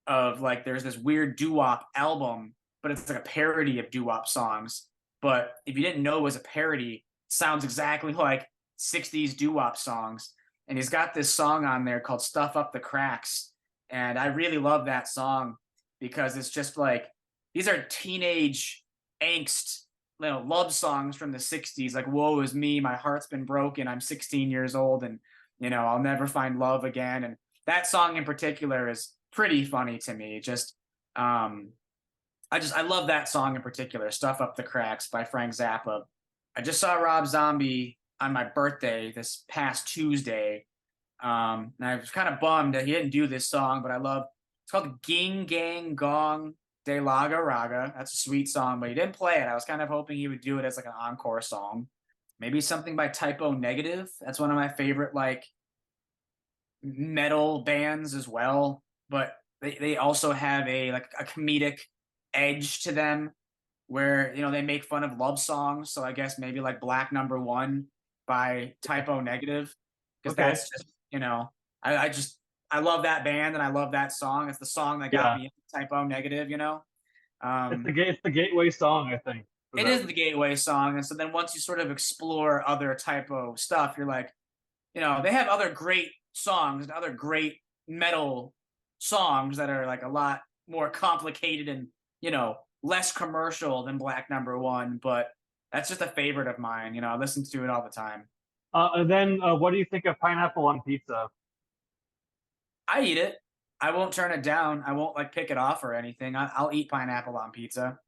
of like there's this weird doo-wop album, but it's like a parody of doo-wop songs. But if you didn't know it was a parody, it sounds exactly like 60s doo-wop songs. And he's got this song on there called Stuff Up the Cracks. And I really love that song because it's just like these are teenage angst, love songs from the 60s, like woe is me, my heart's been broken, I'm 16 years old, and I'll never find love again. And that song in particular is pretty funny to me. Just I love that song in particular, Stuff Up the Cracks by Frank Zappa. I just saw Rob Zombie on my birthday this past Tuesday. And I was kind of bummed that he didn't do this song, but it's called Ging Gang Gong De Laga Raga. That's a sweet song, but he didn't play it. I was kind of hoping he would do it as like an encore song. Maybe something by Typo Negative. That's one of my favorite like metal bands as well. But they also have a comedic edge to them where they make fun of love songs. So I guess maybe like Black Number One by Typo Negative, because that's just I love that band and I love that song. It's the song that got me into Typo Negative. It's the gateway song, I think. It is the gateway song, and so then once you sort of explore other Typo stuff, you're like, they have other great songs and other great metal songs that are like a lot more complicated and less commercial than Black Number One, but that's just a favorite of mine. I listen to it all the time. And then what do you think of pineapple on pizza? I eat it. I won't turn it down. I won't like pick it off or anything. I'll eat pineapple on pizza.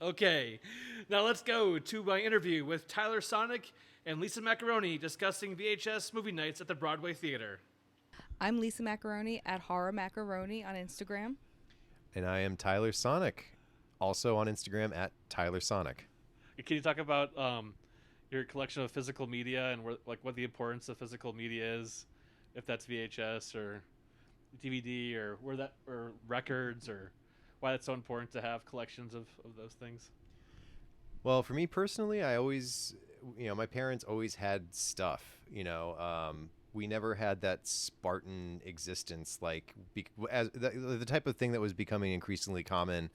Okay, now let's go to my interview with Tyler Sonic and Lisa Macaroni discussing VHS movie nights at the Broadway Theater. I'm Lisa Macaroni at Horror Macaroni on Instagram. And I am Tyler Sonic, also on Instagram at Tyler Sonic. Can you talk about your collection of physical media and what the importance of physical media is, if that's VHS or DVD or or records, or why it's so important to have collections of those things? Well, for me personally, I always, my parents always had stuff, we never had that Spartan existence, as the type of thing that was becoming increasingly common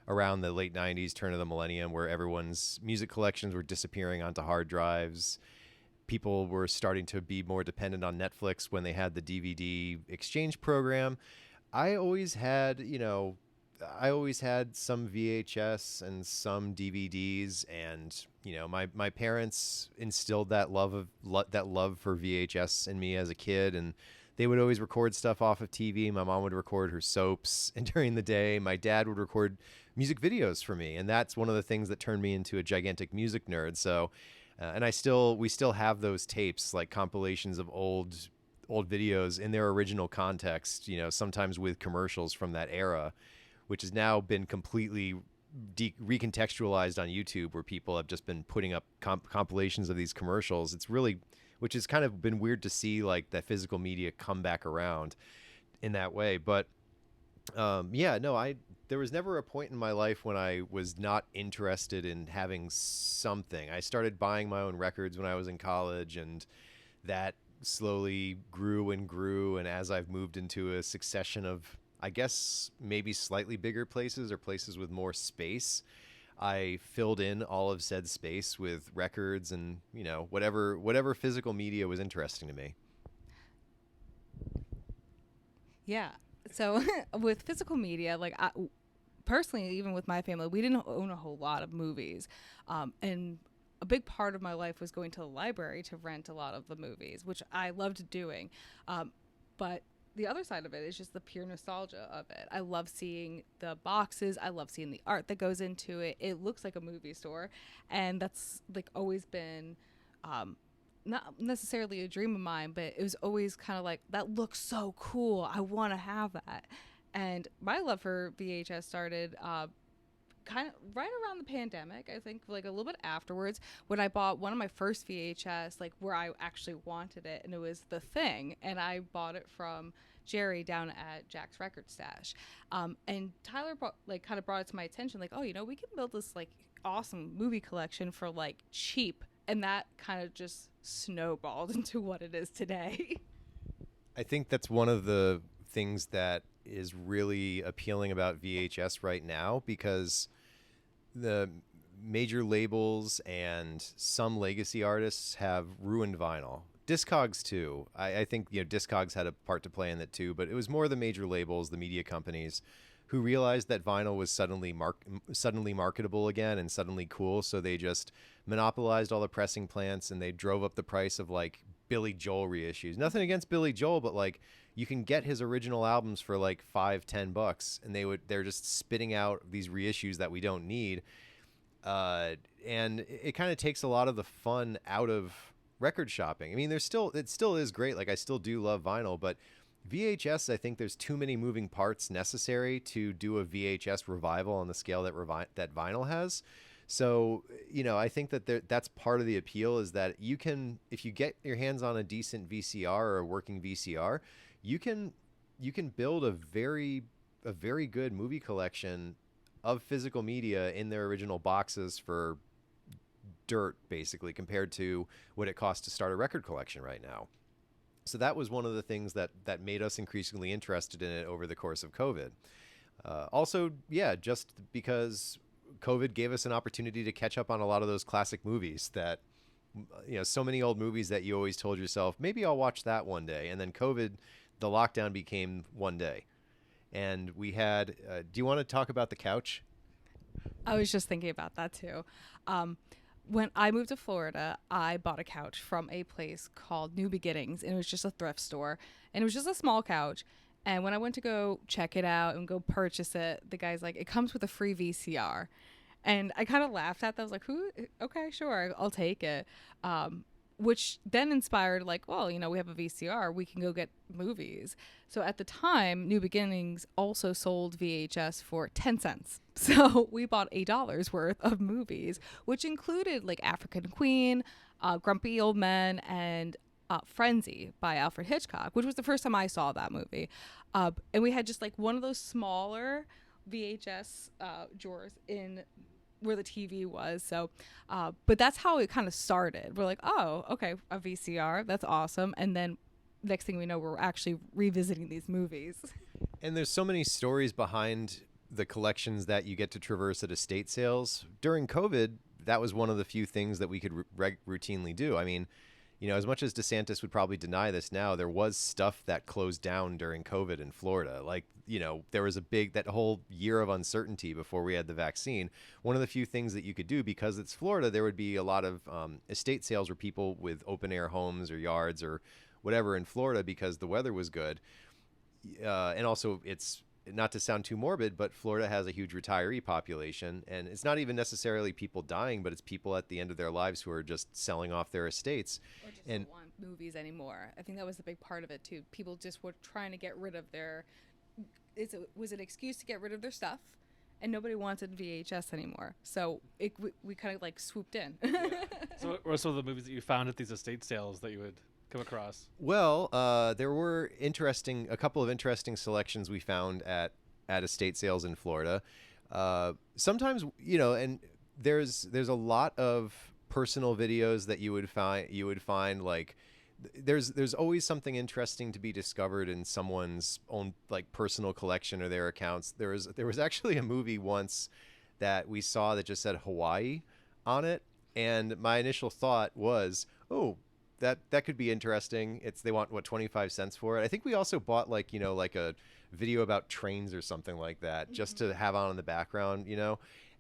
around the late 90s, turn of the millennium, where everyone's music collections were disappearing onto hard drives. People were starting to be more dependent on Netflix when they had the DVD exchange program. I always had some VHS and some DVDs, and my parents instilled that love for VHS in me as a kid, and they would always record stuff off of TV. My mom would record her soaps, and during the day, my dad would record music videos for me, and that's one of the things that turned me into a gigantic music nerd. So, and we still have those tapes, like compilations of old old videos in their original context, you know, sometimes with commercials from that era, which has now been completely recontextualized on YouTube, where people have just been putting up compilations of these commercials. It's really, which has kind of been weird to see, like, that physical media come back around in that way. But yeah, no, there was never a point in my life when I was not interested in having something. I started buying my own records when I was in college, and that slowly grew and grew. And as I've moved into a succession of, I guess, maybe slightly bigger places or places with more space, I filled in all of said space with records and, you know, whatever physical media was interesting to me. Yeah. So with physical media, like personally, even with my family, we didn't own a whole lot of movies. And a big part of my life was going to the library to rent a lot of the movies, which I loved doing. But the other side of it is just the pure nostalgia of it. I love seeing the boxes. I love seeing the art that goes into it. It looks like a movie store. And that's like always been not necessarily a dream of mine, but it was always kind of like, that looks so cool. I want to have that. And my love for VHS started kind of right around the pandemic, I think, like a little bit afterwards, when I bought one of my first VHS, like where I actually wanted it, and it was The Thing, and I bought it from Jerry down at Jack's Record Stash. And Tyler kind of brought it to my attention, like, oh, you know, we can build this like awesome movie collection for like cheap, and that kind of just snowballed into what it is today. I think that's one of the things that is really appealing about VHS right now, because the major labels and some legacy artists have ruined vinyl. Discogs too. I think, you know, Discogs had a part to play in that too, but it was more the major labels, the media companies, who realized that vinyl was suddenly marketable again and suddenly cool, so they just monopolized all the pressing plants, and they drove up the price of like Billy Joel reissues. Nothing against Billy Joel, but like, you can get his original albums for like $5-10, and they're just spitting out these reissues that we don't need. And it kind of takes a lot of the fun out of record shopping. I mean, it still is great. Like, I still do love vinyl, but VHS, I think there's too many moving parts necessary to do a VHS revival on the scale that vinyl has. So, you know, I think that that's part of the appeal, is that you can, if you get your hands on a decent VCR or a working VCR, you can build a very good movie collection of physical media in their original boxes for dirt, basically, compared to what it costs to start a record collection right now. So that was one of the things that made us increasingly interested in it over the course of COVID. Also, yeah, just because COVID gave us an opportunity to catch up on a lot of those classic movies that, you know, so many old movies that you always told yourself, maybe I'll watch that one day. And then COVID, the lockdown became one day. And we had, do you want to talk about the couch? I was just thinking about that too. When I moved to Florida, I bought a couch from a place called New Beginnings, and it was just a thrift store, and it was just a small couch. And when I went to go check it out and go purchase it, the guy's like, it comes with a free VCR. And I kind of laughed at that. I was like, who? Okay, sure, I'll take it. Which then inspired, like, well, you know, we have a VCR, we can go get movies. So at the time, New Beginnings also sold VHS for 10 cents. So we bought $8 worth of movies, which included like African Queen, Grumpy Old Men, and Frenzy by Alfred Hitchcock, which was the first time I saw that movie. And we had just like one of those smaller VHS drawers in where the TV was. So, but that's how it kind of started. We're like, oh, okay, a VCR, that's awesome. And then next thing we know, we're actually revisiting these movies. And there's so many stories behind the collections that you get to traverse at estate sales. During COVID, that was one of the few things that we could routinely do. I mean, you know, as much as DeSantis would probably deny this now, there was stuff that closed down during COVID in Florida. Like, you know, there was that whole year of uncertainty before we had the vaccine. One of the few things that you could do, because it's Florida, there would be a lot of estate sales where people with open air homes or yards or whatever in Florida, because the weather was good. And also it's not to sound too morbid, but Florida has a huge retiree population, and it's not even necessarily people dying, but it's people at the end of their lives who are just selling off their estates. Or just And don't want movies anymore. I think that was the big part of it too. People just were trying to get rid of their. Was an excuse to get rid of their stuff, and nobody wanted VHS anymore. So we kind of like swooped in. So what were some of the movies that you found at these estate sales that you would come across? Well, there were a couple of interesting selections we found at estate sales in Florida. Sometimes, and there's a lot of personal videos that you would find like there's always something interesting to be discovered in someone's own like personal collection or their accounts. There was actually a movie once that we saw that just said Hawaii on it, and my initial thought was, oh, that could be interesting. They want what, 25 cents for it. I think we also bought like a video about trains or something like that just to have on in the background,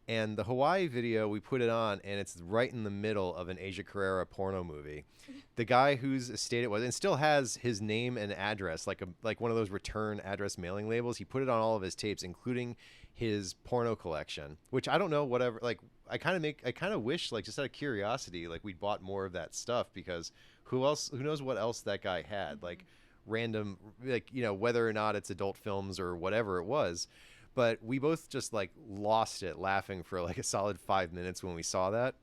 And the Hawaii video, we put it on, and it's right in the middle of an Asia Carrera porno movie. The guy whose estate it was, and still has his name and address, like one of those return address mailing labels. He put it on all of his tapes, including his porno collection, which I don't know, whatever. Like, I kind of wish, like, just out of curiosity, like we'd bought more of that stuff, because who knows what else that guy had, like random, like, whether or not it's adult films or whatever it was. But we both just like lost it laughing for like a solid 5 minutes when we saw that.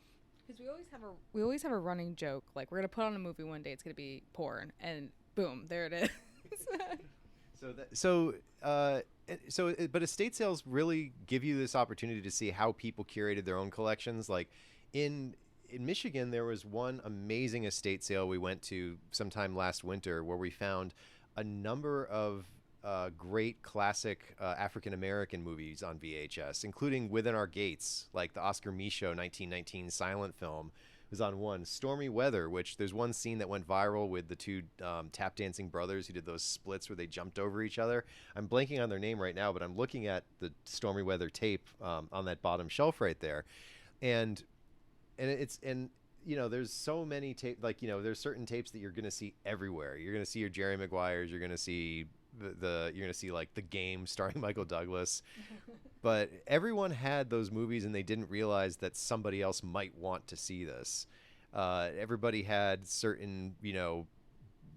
Because we always have a running joke, like we're gonna put on a movie one day, it's gonna be porn, and boom, there it is. But estate sales really give you this opportunity to see how people curated their own collections. Like in Michigan, there was one amazing estate sale we went to sometime last winter where we found a number of great classic African-American movies on VHS, including Within Our Gates, like the Oscar Micheaux 1919 silent film was on one. Stormy Weather, which there's one scene that went viral with the two tap dancing brothers who did those splits where they jumped over each other. I'm blanking on their name right now, but I'm looking at the Stormy Weather tape on that bottom shelf right there. And there's so many tapes, like, there's certain tapes that you're going to see everywhere. You're going to see your Jerry Maguires, you're going to see you're going to see like The Game starring Michael Douglas. But everyone had those movies, and they didn't realize that somebody else might want to see this. Everybody had certain,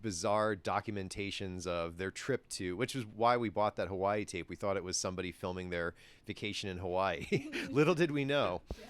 bizarre documentations of their trip to, which is why we bought that Hawaii tape. We thought it was somebody filming their vacation in Hawaii. Little did we know. Yeah.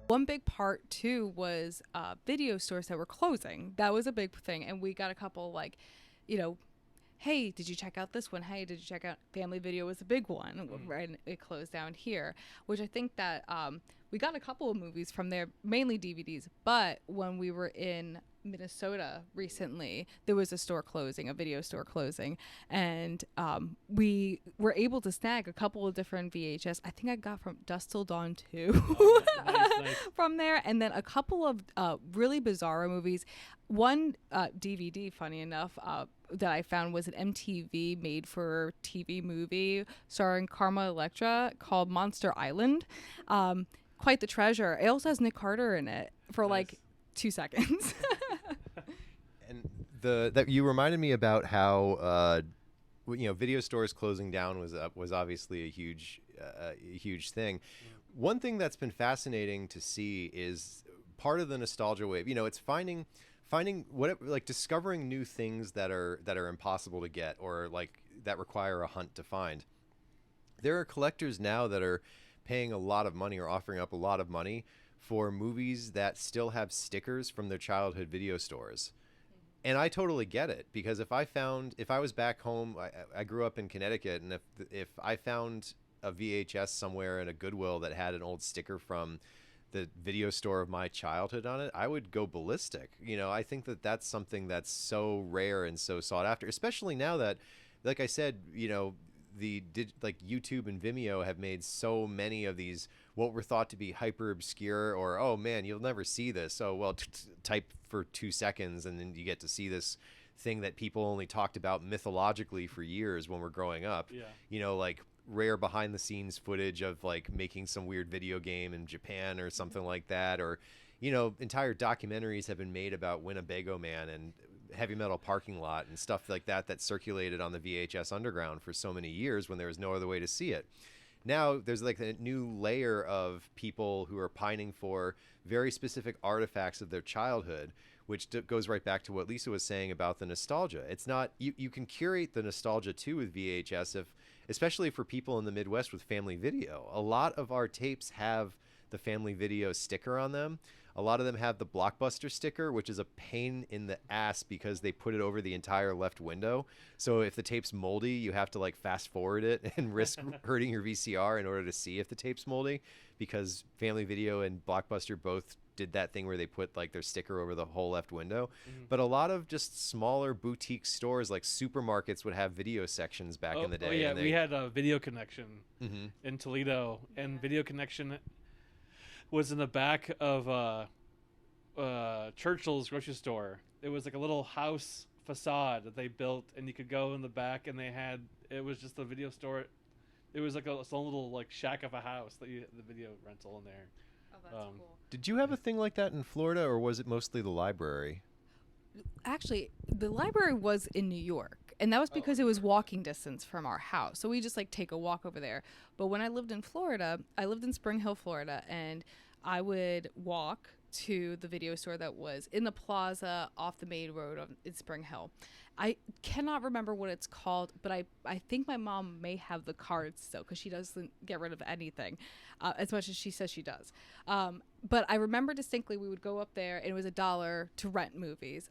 One big part too was video stores that were closing. That was a big thing, and we got a couple like, hey, did you check out this one? Hey, did you check out Family Video was a big one, right? And it closed down here, which I think that we got a couple of movies from there, mainly DVDs. But when we were in Minnesota recently, there was a video store closing, and we were able to snag a couple of different VHS. I think I got from Dusk Till Dawn 2 Nice. from there, and then a couple of really bizarre movies. One DVD, funny enough, that I found was an MTV made for TV movie starring Karma Electra called Monster Island. Quite the treasure. It also has Nick Carter in it for like 2 seconds. And that you reminded me about how video stores closing down was obviously a huge thing. One thing that's been fascinating to see is part of the nostalgia wave. It's finding discovering new things that are impossible to get, or like that require a hunt to find. There are collectors now that are paying a lot of money or offering up a lot of money for movies that still have stickers from their childhood video stores. And I totally get it, because if I was back home, I grew up in Connecticut, and if I found a VHS somewhere in a Goodwill that had an old sticker from the video store of my childhood on it, I would go ballistic. You know, I think that that's something that's so rare and so sought after, especially now that, like I said, you know, like YouTube and Vimeo have made so many of these what were thought to be hyper obscure, or oh man, you'll never see this. Oh well, type for 2 seconds and then you get to see this thing that people only talked about mythologically for years when we're growing up. Yeah. You know, like rare behind the scenes footage of like making some weird video game in Japan or something like that, or you know, entire documentaries have been made about Winnebago Man and Heavy Metal Parking Lot and stuff like that that circulated on the VHS underground for so many years when there was no other way to see it. Now there's like a new layer of people who are pining for very specific artifacts of their childhood, which goes right back to what Lisa was saying about the nostalgia. It's not, you can curate the nostalgia too with VHS, if especially for people in the Midwest with family video. A lot of our tapes have the family video sticker on them. A lot of them have the Blockbuster sticker, which is a pain in the ass because they put it over the entire left window. So if the tape's moldy, you have to like fast forward it and risk hurting your VCR in order to see if the tape's moldy, because Family Video and Blockbuster both did that thing where they put like their sticker over the whole left window. But a lot of just smaller boutique stores like supermarkets would have video sections back in the day. Oh yeah, and we had a Video Connection Mhm. in Toledo, and Video Connection was in the back of Churchill's grocery store. It was like a little house facade that they built, and you could go in the back, and it was just a video store. It was like its own little like shack of a house that you had the video rental in there. Oh, that's cool. Did you have a thing like that in Florida, or was it mostly the library? Actually, the library was in New York, and that was because it was walking distance from our house. So we just like take a walk over there. But when I lived in Florida, I lived in Spring Hill, Florida, and I would walk to the video store that was in the plaza off the main road in Spring Hill. I cannot remember what it's called, but I think my mom may have the cards still, because she doesn't get rid of anything as much as she says she does. But I remember distinctly we would go up there, and it was $1 to rent movies.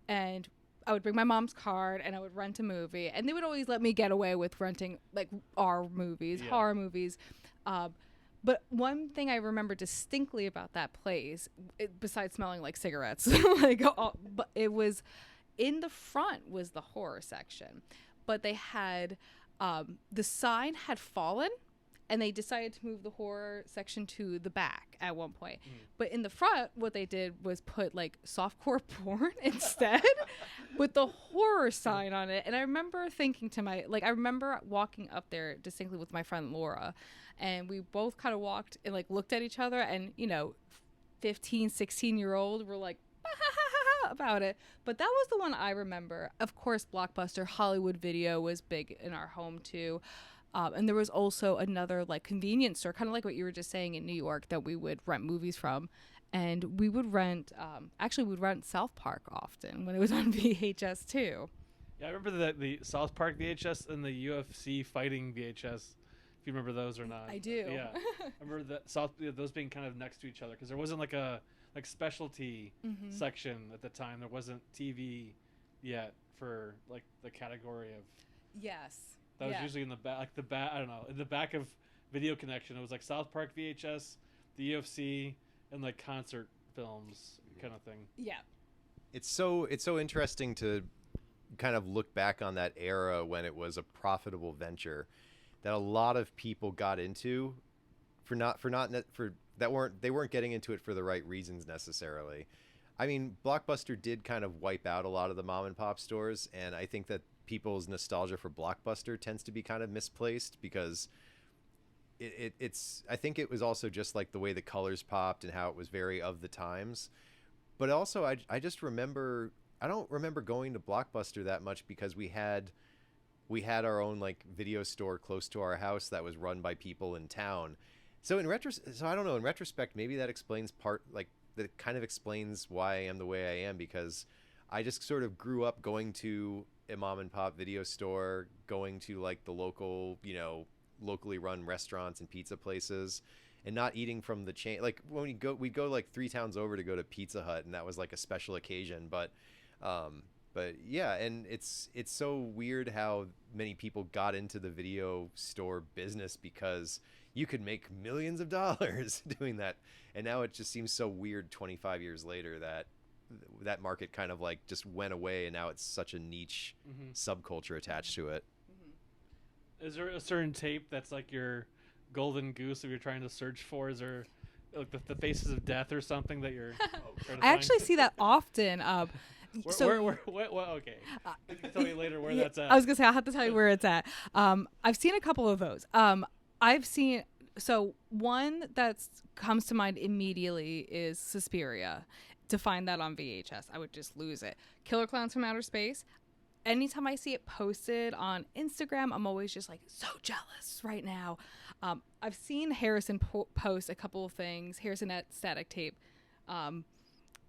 And I would bring my mom's card, and I would rent a movie, and they would always let me get away with renting like our movies, horror movies. But one thing I remember distinctly about that place, besides smelling like cigarettes, but it was in the front was the horror section, but they had the sign had fallen, and they decided to move the horror section to the back at one point. But in the front, what they did was put like softcore porn instead with the horror sign on it. And I remember thinking to I remember walking up there distinctly with my friend Laura, and we both kind of walked and like looked at each other, and 15, 16-year-old were like about it. But that was the one I remember. Of course, Blockbuster, Hollywood Video was big in our home too. And there was also another like convenience store, kind of like what you were just saying in New York, that we would rent movies from. And we would rent, we'd rent South Park often when it was on VHS too. Yeah, I remember the South Park VHS and the UFC fighting VHS. If you remember those or not. I do. Yeah, I remember those being kind of next to each other, because there wasn't like a specialty section at the time. There wasn't TV yet for like the category of. Yes. That was usually in the back, like I don't know, in the back of Video Connection. It was like South Park VHS, the UFC, and like concert films kind of thing. Yeah. It's so interesting to kind of look back on that era when it was a profitable venture that a lot of people got into they weren't getting into it for the right reasons necessarily. I mean, Blockbuster did kind of wipe out a lot of the mom and pop stores, and I think that people's nostalgia for Blockbuster tends to be kind of misplaced, because it's I think it was also just like the way the colors popped and how it was very of the times. But also I just remember, I don't remember going to Blockbuster that much because we had our own like video store close to our house that was run by people in town. So I don't know, in retrospect, maybe that explains that kind of explains why I am the way I am, because I just sort of grew up going to a mom and pop video store, going to like the local, locally run restaurants and pizza places, and not eating from the chain. Like when we'd go like 3 towns over to go to Pizza Hut, and that was like a special occasion. But But yeah, and it's so weird how many people got into the video store business because you could make millions of dollars doing that, and now it just seems so weird 25 years later that that market kind of like just went away, and now it's such a niche subculture attached to it. Is there a certain tape that's like your golden goose if you're trying to search for? Is there like the Faces of Death or something that you're trying to I actually see that often. Where, okay. You can tell me later where that's at. I was gonna say I'll have to tell you where it's at. I've seen a couple of those. I've seen one that comes to mind immediately is Suspiria. To find that on VHS, I would just lose it. Killer Clowns from Outer Space. Anytime I see it posted on Instagram, I'm always just like so jealous right now. I've seen Harrison post a couple of things. Harrison at Static Tape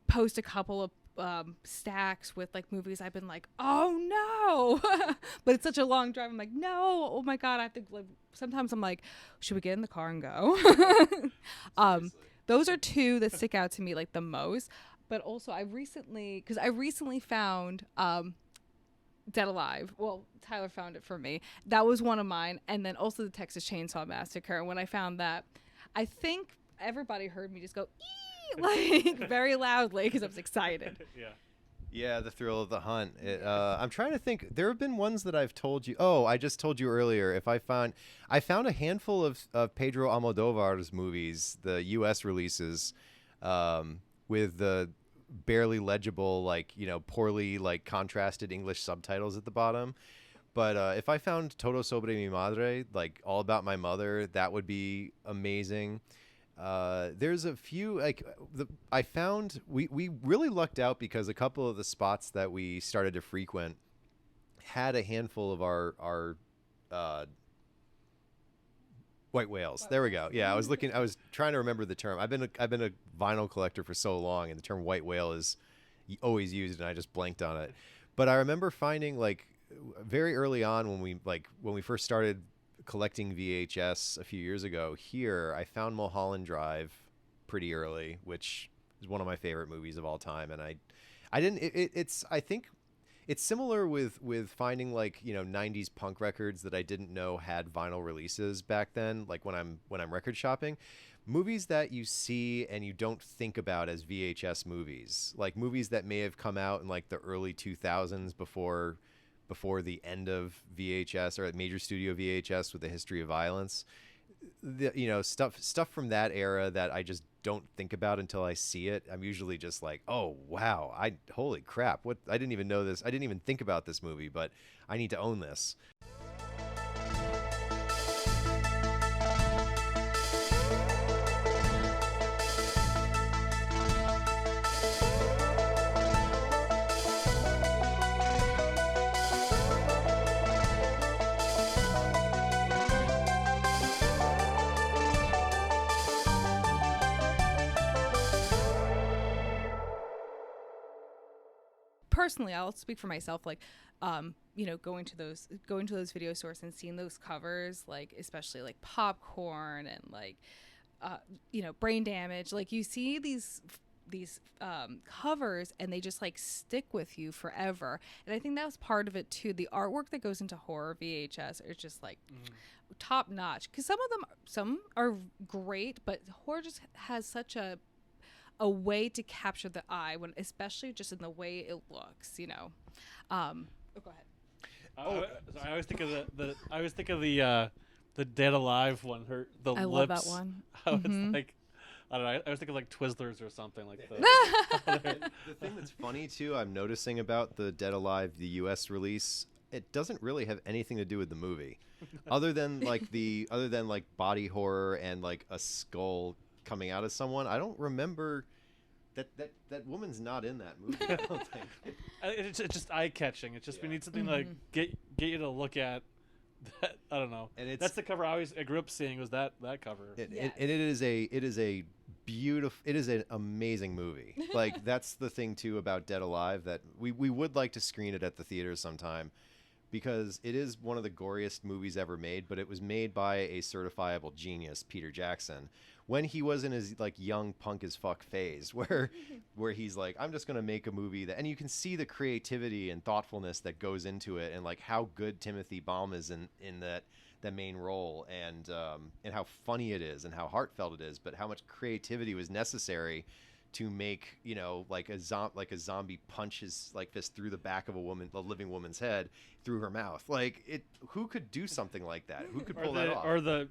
post a couple of stacks with like movies I've been like, oh no. But it's such a long drive. I'm like, no, oh my god, I have to like, sometimes I'm like, should we get in the car and go? Those are two that stick out to me like the most. But also I recently found Dead Alive. Well, Tyler found it for me. That was one of mine. And then also the Texas Chainsaw Massacre. And when I found that, I think everybody heard me just go ee! Like very loudly because I was excited. Yeah, the thrill of the hunt. I'm trying to think. There have been ones that I've told you. Oh, I just told you earlier. I found a handful of Pedro Almodovar's movies, the U.S. releases, with the barely legible, like, you know, poorly like contrasted English subtitles at the bottom. But if I found Todo sobre mi madre, like All About My Mother, that would be amazing. There's a few I found we really lucked out because a couple of the spots that we started to frequent had a handful of our white whales. There we go. Yeah, I was trying to remember the term. I've been a vinyl collector for so long, and the term white whale is always used, and I just blanked on it. But I remember finding like very early on when we first started collecting VHS a few years ago here, I found Mulholland Drive pretty early, which is one of my favorite movies of all time. And I think it's similar with finding like, you know, 90s punk records that I didn't know had vinyl releases back then, like when I'm record shopping. Movies that you see and you don't think about as VHS movies, like movies that may have come out in like the early 2000s before the end of VHS or major studio VHS with the history of violence, you know, stuff from that era that I just don't think about until I see it. I'm usually just like, oh wow, holy crap, what, I didn't even know this. I didn't even think about this movie, but I need to own this. Personally, I'll speak for myself, like you know, going to those video stores and seeing those covers, like especially like Popcorn and like you know, Brain Damage, like you see these covers and they just like stick with you forever. And I think that was part of it too. The artwork that goes into horror VHS is just like top notch, because some are great, but horror just has such a way to capture the eye, when especially just in the way it looks, you know. Go ahead. I always think of the Dead Alive one. The I lips. love that one. How it's like, I don't know. I always think of like Twizzlers or something like that. The thing that's funny too, I'm noticing about the Dead Alive, the U.S. release, it doesn't really have anything to do with the movie, other than like body horror and like a skull coming out of someone. I don't remember that woman's not in that movie. I don't think. It's just eye catching. It's just we need something to like get you to look at. That, I don't know. And that's the cover I grew up seeing, was that cover. It is a beautiful. It is an amazing movie. Like that's the thing too about Dead Alive, that we would like to screen it at the theater sometime. because it is one of the goriest movies ever made, but it was made by a certifiable genius, Peter Jackson, when he was in his like young punk as fuck phase, where he's like, I'm just gonna make a movie that, and you can see the creativity and thoughtfulness that goes into it, and like how good Timothy Baum is in that main role, and how funny it is and how heartfelt it is, but how much creativity was necessary to make, you know, like a zombie punch his like fist through the back of a living woman's head through her mouth. Like it, who could do something like that? Who could pull that off? Or the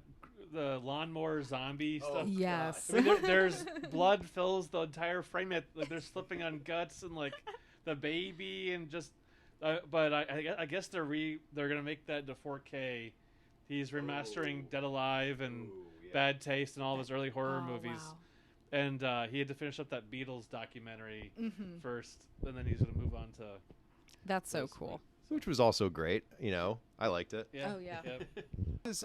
lawnmower zombie stuff. Yes. I mean, there's blood fills the entire frame. Like they're slipping on guts and like the baby and just. But I guess they're gonna make that to 4K. He's remastering Dead Alive and Bad Taste and all of his early horror movies. Wow. And he had to finish up that Beatles documentary first, and then he's going to move on to. That's so cool. Which was also great. You know, I liked it. Yeah. Oh, yeah.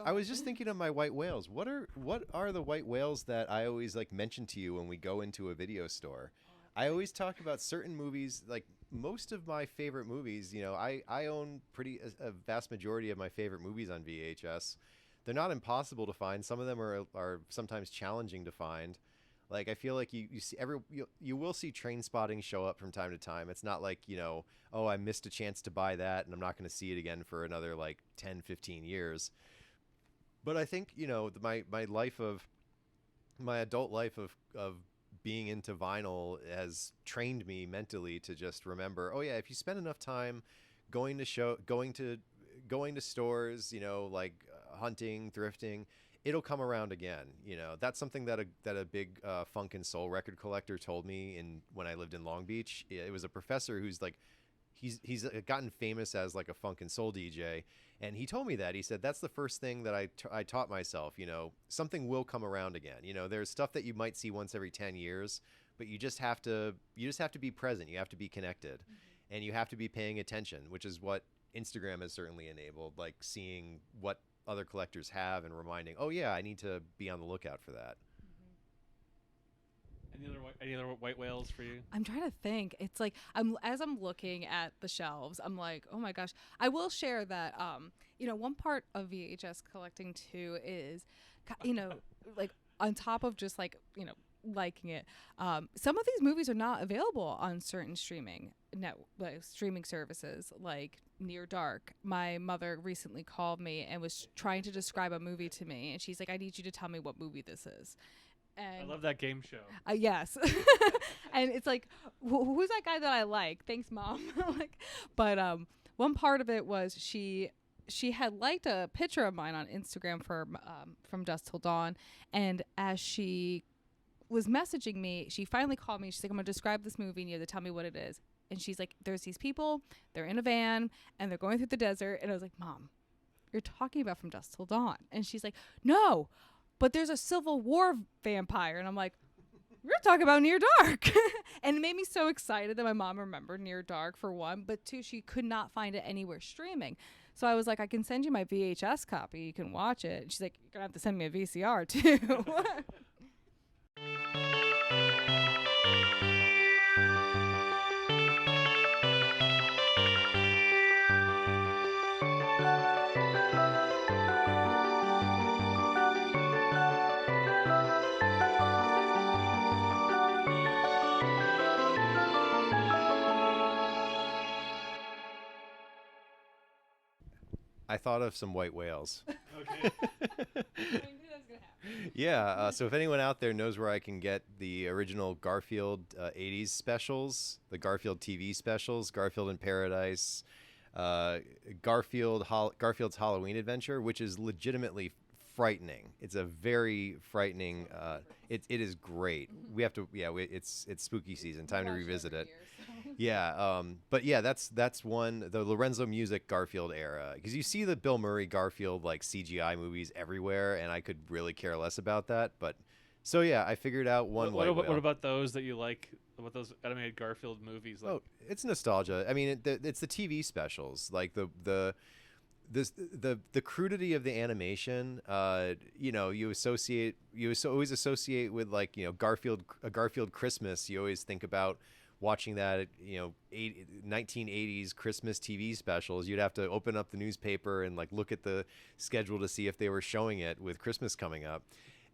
I was just thinking of my white whales. What are the white whales that I always like mention to you when we go into a video store? I always talk about certain movies. Like most of my favorite movies, you know, I own a vast majority of my favorite movies on VHS. They're not impossible to find. Some of them are sometimes challenging to find. Like I feel like you will see Train Spotting show up from time to time. It's not like, you know, oh, I missed a chance to buy that and I'm not going to see it again for another like 10, 15 years. But I think, you know, my adult life of being into vinyl has trained me mentally to just remember, oh yeah, if you spend enough time going to stores, you know, like hunting, thrifting, it'll come around again. You know, that's something that a big funk and soul record collector told me when I lived in Long Beach. It was a professor who's like, he's gotten famous as like a funk and soul DJ, and he told me that. He said that's the first thing that I taught myself. You know, something will come around again. You know, there's stuff that you might see once every 10 years, but you just have to be present. You have to be connected, and you have to be paying attention, which is what Instagram has certainly enabled. Like seeing what other collectors have and reminding, oh yeah, I need to be on the lookout for that. Any other white whales for you? I'm trying to think. It's like as I'm looking at the shelves, I'm like, oh my gosh. I will share that you know, one part of VHS collecting too is, you know, like on top of just like, you know, liking it, some of these movies are not available on certain streaming services like Near Dark. My mother recently called me and was trying to describe a movie to me, and she's like, I need you to tell me what movie this is. And I love that game show. Yes. And it's like, who's that guy that I like? Thanks, Mom. But one part of it was she had liked a picture of mine on Instagram for from Dusk Till Dawn, and as she was messaging me, she finally called me. She's like, I'm gonna describe this movie and you have to tell me what it is. And she's like, there's these people, they're in a van and they're going through the desert. And I was like, Mom, you're talking about From Dusk Till Dawn. And she's like, no, but there's a Civil War vampire. And I'm like, we're talking about Near Dark. And it made me so excited that my mom remembered Near Dark, for one, but two, she could not find it anywhere streaming. So I was like, I can send you my VHS copy. You can watch it. And she's like, you're going to have to send me a VCR too. I thought of some white whales. Okay. Yeah, so if anyone out there knows where I can get the original Garfield 80s specials, the Garfield TV specials, Garfield in Paradise, Garfield's Halloween Adventure, which is legitimately frightening. It's a very frightening. It is great. We have to. Yeah, it's spooky season. Time to revisit it. Yeah, but yeah, that's one, the Lorenzo Music Garfield era, because you see the Bill Murray Garfield like CGI movies everywhere, and I could really care less about that. But so yeah, I figured out one. What about those that you like? What those animated Garfield movies? Like? Oh, it's nostalgia. I mean, it's the TV specials, like the crudity of the animation. You know, you always associate with, like, you know, a Garfield Christmas. You always think about watching that, 1980s Christmas TV specials. You'd have to open up the newspaper and like look at the schedule to see if they were showing it with Christmas coming up.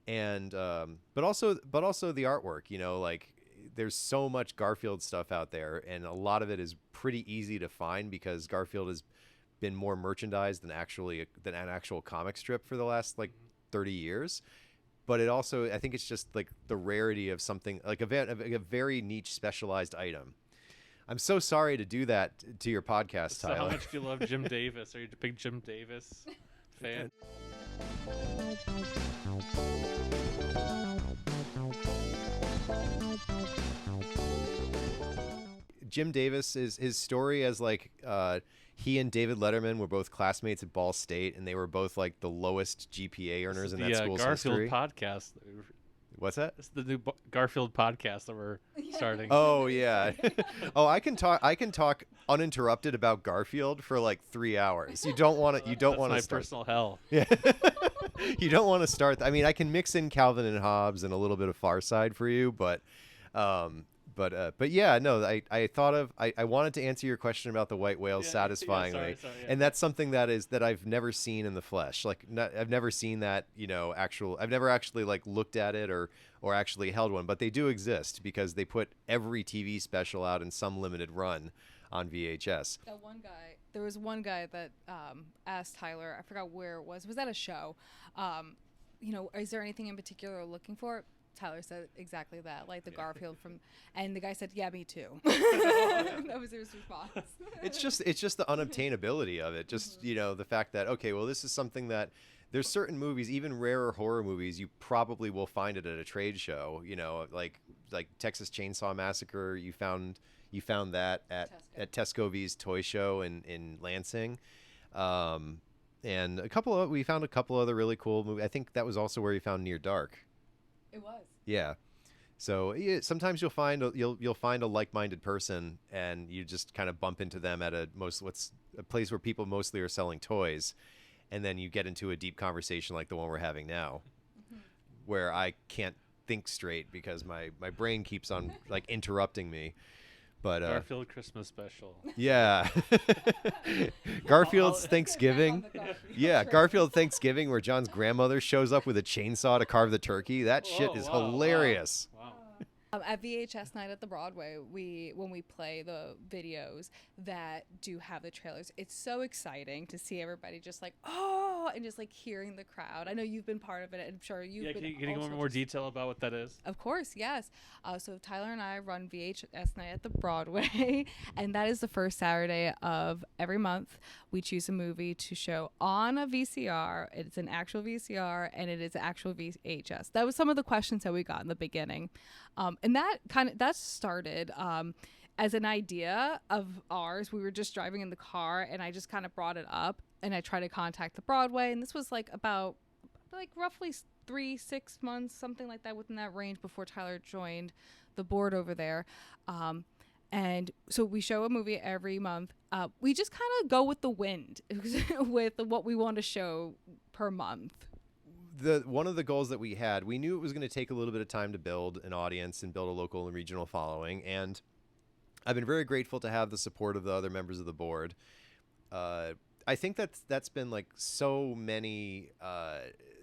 And but also the artwork, like there's so much Garfield stuff out there, and a lot of it is pretty easy to find because Garfield has been more merchandised than an actual comic strip for the last like 30 years. But it also, I think it's just like the rarity of something like a very niche specialized item. I'm so sorry to do that to your podcast, So Tyler. how much do you love Jim Davis? Are you a big Jim Davis fan? Jim Davis is his story as like he and David Letterman were both classmates at Ball State, and they were both like the lowest GPA earners in that school's Garfield history. podcast. What's that? It's the new Garfield podcast that we're starting. Oh yeah. Oh, I can talk uninterrupted about Garfield for like 3 hours. You don't want to. That's my start. personal hell. Yeah. You don't want to start. I mean, I can mix in Calvin and Hobbes and a little bit of Far Side for you, but yeah, no, I wanted to answer your question about the white whales satisfyingly, sorry, and that's something that I've never seen in the flesh. Like, I've never seen that, I've never actually like looked at it or actually held one, but they do exist because they put every TV special out in some limited run on VHS. There was one guy that asked Tyler, I forgot where it was at a show, is there anything in particular you're looking for? Tyler said exactly that, like the Garfield and the guy said, yeah, me too. That was his response. It's just the unobtainability of it. Just, the fact that, okay, well, this is something that there's certain movies, even rarer horror movies, you probably will find it at a trade show, like Texas Chainsaw Massacre. You found that at Tesco V's toy show in Lansing. And we found a couple other really cool movies. I think that was also where you found Near Dark. It was. Yeah. So sometimes you'll find a like-minded person, and you just kind of bump into them at a place where people mostly are selling toys, and then you get into a deep conversation like the one we're having now, where I can't think straight because my brain keeps on like interrupting me. But Garfield Christmas special. Yeah. Garfield's Thanksgiving. Yeah, Garfield Thanksgiving, where John's grandmother shows up with a chainsaw to carve the turkey. That shit is hilarious. Wow. At VHS night at the Broadway, when we play the videos that do have the trailers, it's so exciting to see everybody just like, oh, and just like hearing the crowd. I know you've been part of it. I'm sure you've been. Can you go into more detail about what that is? Of course, yes. So Tyler and I run VHS night at the Broadway, and that is the first Saturday of every month. We choose a movie to show on a VCR. It's an actual VCR, and it is actual VHS. That was some of the questions that we got in the beginning. And that started as an idea of ours. We were just driving in the car, and I just kind of brought it up, and I tried to contact the Broadway, and this was like about roughly 3-6 months, something like that, within that range before Tyler joined the board over there. And so we show a movie every month. We just kind of go with the wind with what we want to show per month. One of the goals that we had, we knew it was going to take a little bit of time to build an audience and build a local and regional following, and I've been very grateful to have the support of the other members of the board. I think that's been like so many.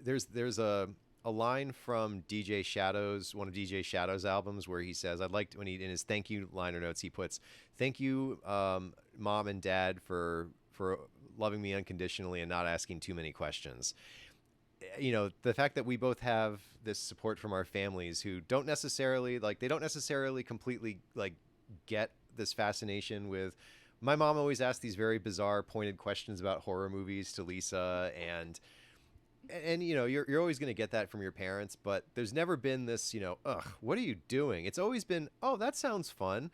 There's a line from DJ Shadow's, one of DJ Shadow's albums, where he says, "I'd like to," when he in his thank you liner notes he puts, "Thank you, Mom and Dad, for loving me unconditionally and not asking too many questions." The fact that we both have this support from our families who don't necessarily completely like get this fascination with. My mom always asked these very bizarre, pointed questions about horror movies to Lisa, and you're always going to get that from your parents, but there's never been this, ugh, what are you doing? It's always been, oh, that sounds fun.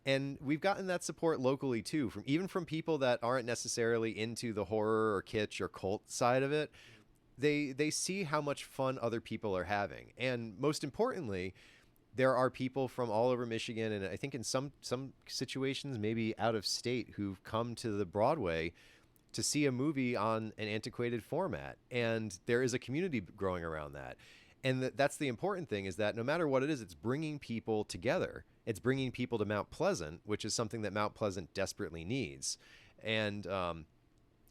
And we've gotten that support locally too, from people that aren't necessarily into the horror or kitsch or cult side of it. They see how much fun other people are having. And most importantly, there are people from all over Michigan, and I think in some situations, maybe out of state, who've come to the Broadway to see a movie on an antiquated format. And there is a community growing around that. And that's the important thing, is that no matter what it is, it's bringing people together. It's bringing people to Mount Pleasant, which is something that Mount Pleasant desperately needs. And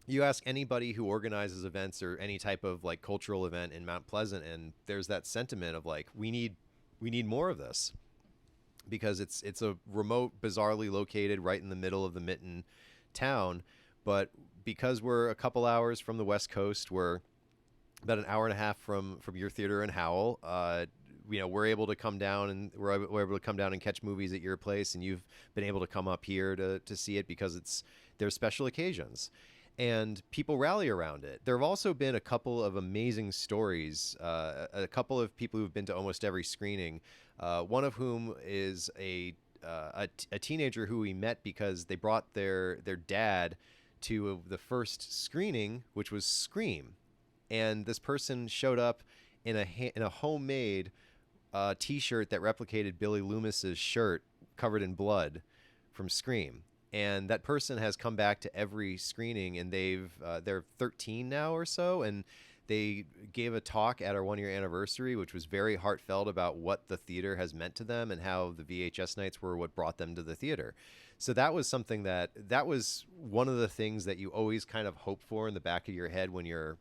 you ask anybody who organizes events or any type of like cultural event in Mount Pleasant, and there's that sentiment of like, we need more of this, because it's a remote, bizarrely located right in the middle of the Mitten town. But because we're a couple hours from the West Coast, we're about an hour and a half from your theater in Howell. We're able to come down, and we're able to come down and catch movies at your place, and you've been able to come up here to see it because there's special occasions, and people rally around it. There have also been a couple of amazing stories, a couple of people who've been to almost every screening, one of whom is a teenager who we met because they brought their dad to the first screening, which was Scream. And this person showed up in a homemade T-shirt that replicated Billy Loomis's shirt covered in blood from Scream. And that person has come back to every screening, and they're 13 now or so, and they gave a talk at our 1-year anniversary, which was very heartfelt about what the theater has meant to them and how the VHS nights were what brought them to the theater. So that was something that was one of the things that you always kind of hope for in the back of your head when you're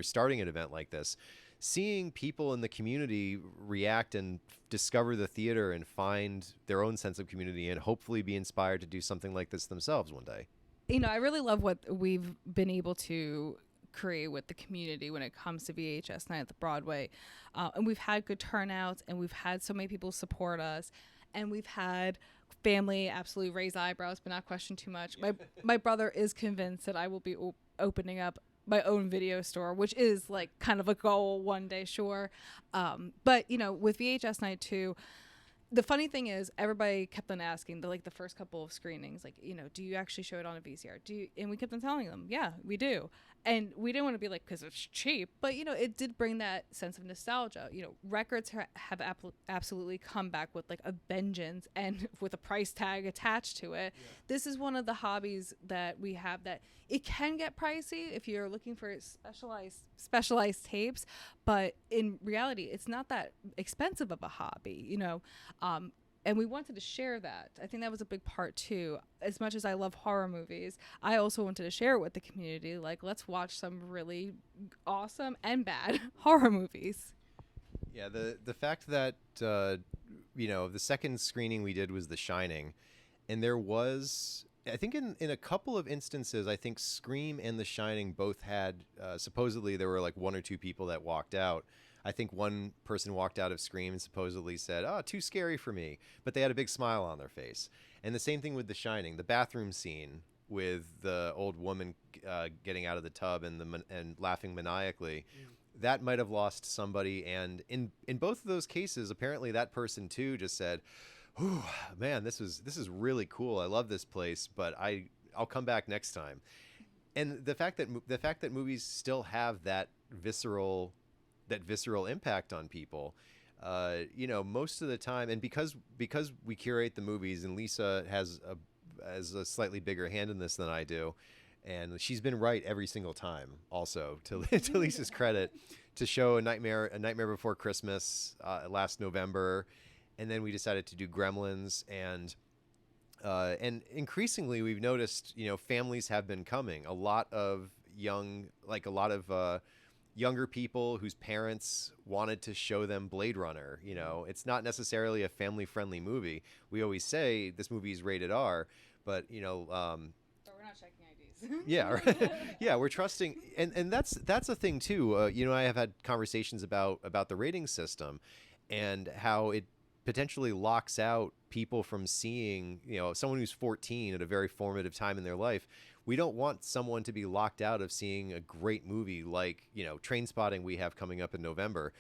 starting an event like this. Seeing people in the community react and discover the theater and find their own sense of community and hopefully be inspired to do something like this themselves one day. I really love what we've been able to create with the community when it comes to VHS Night at the Broadway. And we've had good turnouts, and we've had so many people support us, and we've had family absolutely raise eyebrows but not question too much. My brother is convinced that I will be opening up my own video store, which is like kind of a goal one day, sure. But with VHS Night too, the funny thing is everybody kept on asking the first couple of screenings, do you actually show it on a VCR? And we kept on telling them, yeah, we do. And we didn't want to be like, because it's cheap, but it did bring that sense of nostalgia. Records have absolutely come back with like a vengeance and with a price tag attached to it. Yeah. This is one of the hobbies that we have that it can get pricey if you're looking for specialized tapes, but in reality, it's not that expensive of a hobby, and we wanted to share that. I think that was a big part too. As much as I love horror movies, I also wanted to share it with the community. Like, let's watch some really awesome and bad horror movies. Yeah, the fact that the second screening we did was The Shining, and there was, I think in a couple of instances, I think Scream and The Shining both had supposedly there were like one or two people that walked out. I think one person walked out of Scream and supposedly said, "Oh, too scary for me," but they had a big smile on their face. And the same thing with The Shining, the bathroom scene with the old woman getting out of the tub and laughing maniacally. That might have lost somebody, and in both of those cases, apparently that person too just said, "Ooh, man, this is really cool. I love this place, but I'll come back next time." And the fact that movies still have that visceral impact on people, most of the time, and because we curate the movies, and Lisa has a slightly bigger hand in this than I do, and she's been right every single time. Also, to Lisa's credit, to show a Nightmare Before Christmas last November, and then we decided to do Gremlins, and increasingly we've noticed families have been coming. A lot of younger people whose parents wanted to show them Blade Runner. It's not necessarily a family-friendly movie. We always say this movie is rated R, but But we're not checking IDs. Yeah, right. Yeah, we're trusting, and that's a thing too. I have had conversations about the rating system and how it potentially locks out people from seeing, someone who's 14 at a very formative time in their life. We don't want someone to be locked out of seeing a great movie like, Trainspotting we have coming up in November.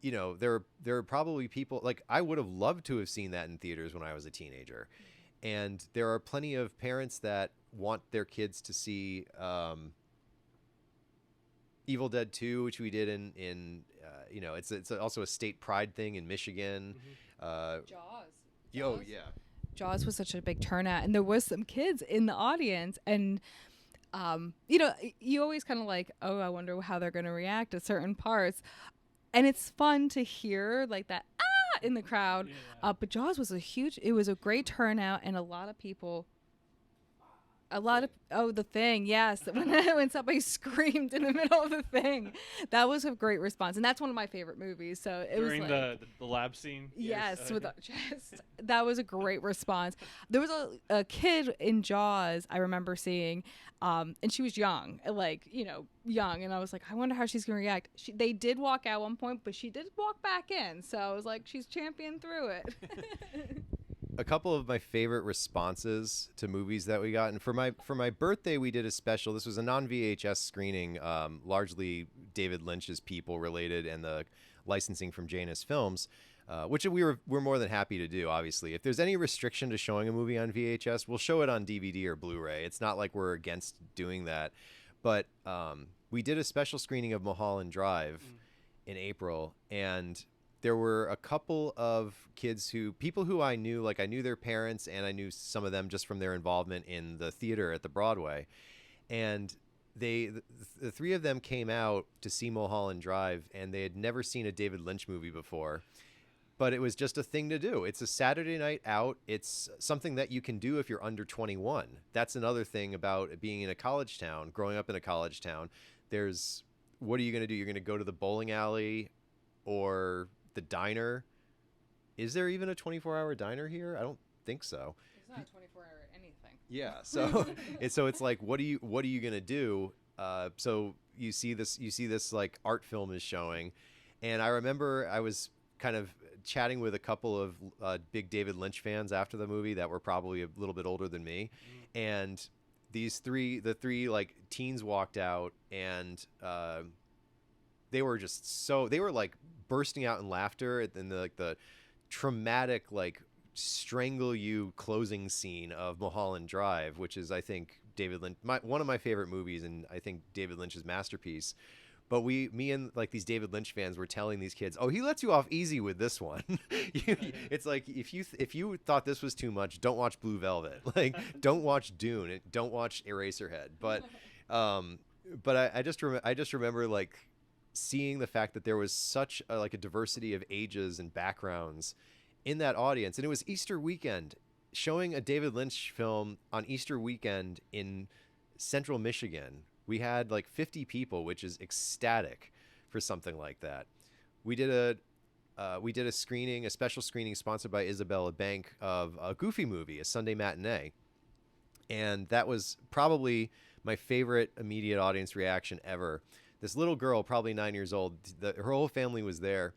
There are probably people, like, I would have loved to have seen that in theaters when I was a teenager. And there are plenty of parents that want their kids to see Evil Dead 2, which we did in it's also a state pride thing in Michigan. Jaws. Oh, yeah. Jaws was such a big turnout, and there was some kids in the audience, and you always kind of like, oh, I wonder how they're going to react to certain parts. and it's fun to hear like that in the crowd. Yeah. But Jaws was it was a great turnout, and a lot of people. The Thing, yes. When somebody screamed in the middle of the thing, that was a great response, and that's one of my favorite movies. So it During was like, the lab scene. yes, with just that was a great response. There was a kid in Jaws I remember seeing, and she was young, young, and I was like, I wonder how she's gonna react. They did walk out one point, but she did walk back in, so I was like, she's championed through it. A couple of my favorite responses to movies that we got, and for my birthday we did a special. This was a non-VHS screening, largely David Lynch's People related, and the licensing from Janus Films, which we're more than happy to do. Obviously, if there's any restriction to showing a movie on VHS, we'll show it on DVD or Blu-ray. It's not like we're against doing that, but we did a special screening of Mulholland Drive in April, and there were a couple of people who I knew, like I knew their parents, and I knew some of them just from their involvement in the theater at the Broadway. And the three of them came out to see Mulholland Drive, and they had never seen a David Lynch movie before. But it was just a thing to do. It's a Saturday night out. It's something that you can do if you're under 21. That's another thing about being in a college town, growing up in a college town. What are you going to do? You're going to go to the bowling alley or the diner. Is there even a 24-hour diner here? I don't think so. It's not 24-hour anything. Yeah, so it's like, what are you gonna do? So you see this like art film is showing, and I remember I was kind of chatting with a couple of big David Lynch fans after the movie that were probably a little bit older than me, and the three like teens walked out, and they were like bursting out in laughter at the traumatic like strangle you closing scene of Mulholland Drive, which is, I think, David Lynch, one of my favorite movies, and I think David Lynch's masterpiece. But me and like these David Lynch fans were telling these kids, oh, he lets you off easy with this one. It's like, if you thought this was too much, don't watch Blue Velvet. Like, don't watch Dune. Don't watch Eraserhead. But I just remember like seeing the fact that there was such a diversity of ages and backgrounds in that audience. And it was Easter weekend, showing a David Lynch film on Easter weekend in central Michigan. We had like 50 people, which is ecstatic for something like that. We did a special screening sponsored by Isabella Bank of a Goofy movie, a Sunday matinee. And that was probably my favorite immediate audience reaction ever. This little girl, probably 9 years old, her whole family was there.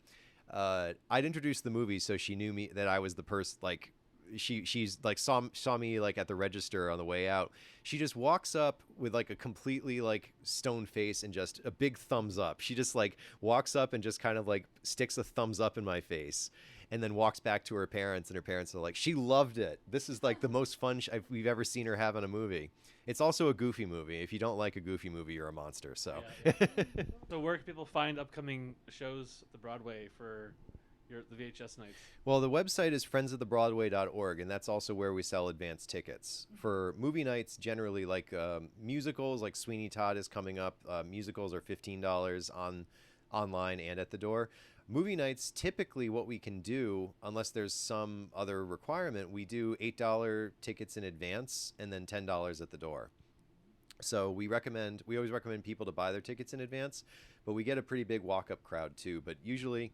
I'd introduced the movie, so she knew me, that I was the person. Like, she's like saw me like at the register on the way out. She just walks up with like a completely like stone face and just a big thumbs up. She just like walks up and just kind of like sticks a thumbs up in my face, and then walks back to her parents, and her parents are like, she loved it. This is like the most fun we've ever seen her have on a movie. It's also a Goofy movie. If you don't like a Goofy movie, you're a monster. So, So where can people find upcoming shows at the Broadway for the VHS nights? Well, the website is friendsofthebroadway.org, and that's also where we sell advance tickets. For movie nights, generally, like musicals, like Sweeney Todd is coming up. Musicals are $15 online and at the door. Movie nights, typically what we can do, unless there's some other requirement, we do $8 tickets in advance and then $10 at the door. So we always recommend people to buy their tickets in advance, but we get a pretty big walk-up crowd too. But usually,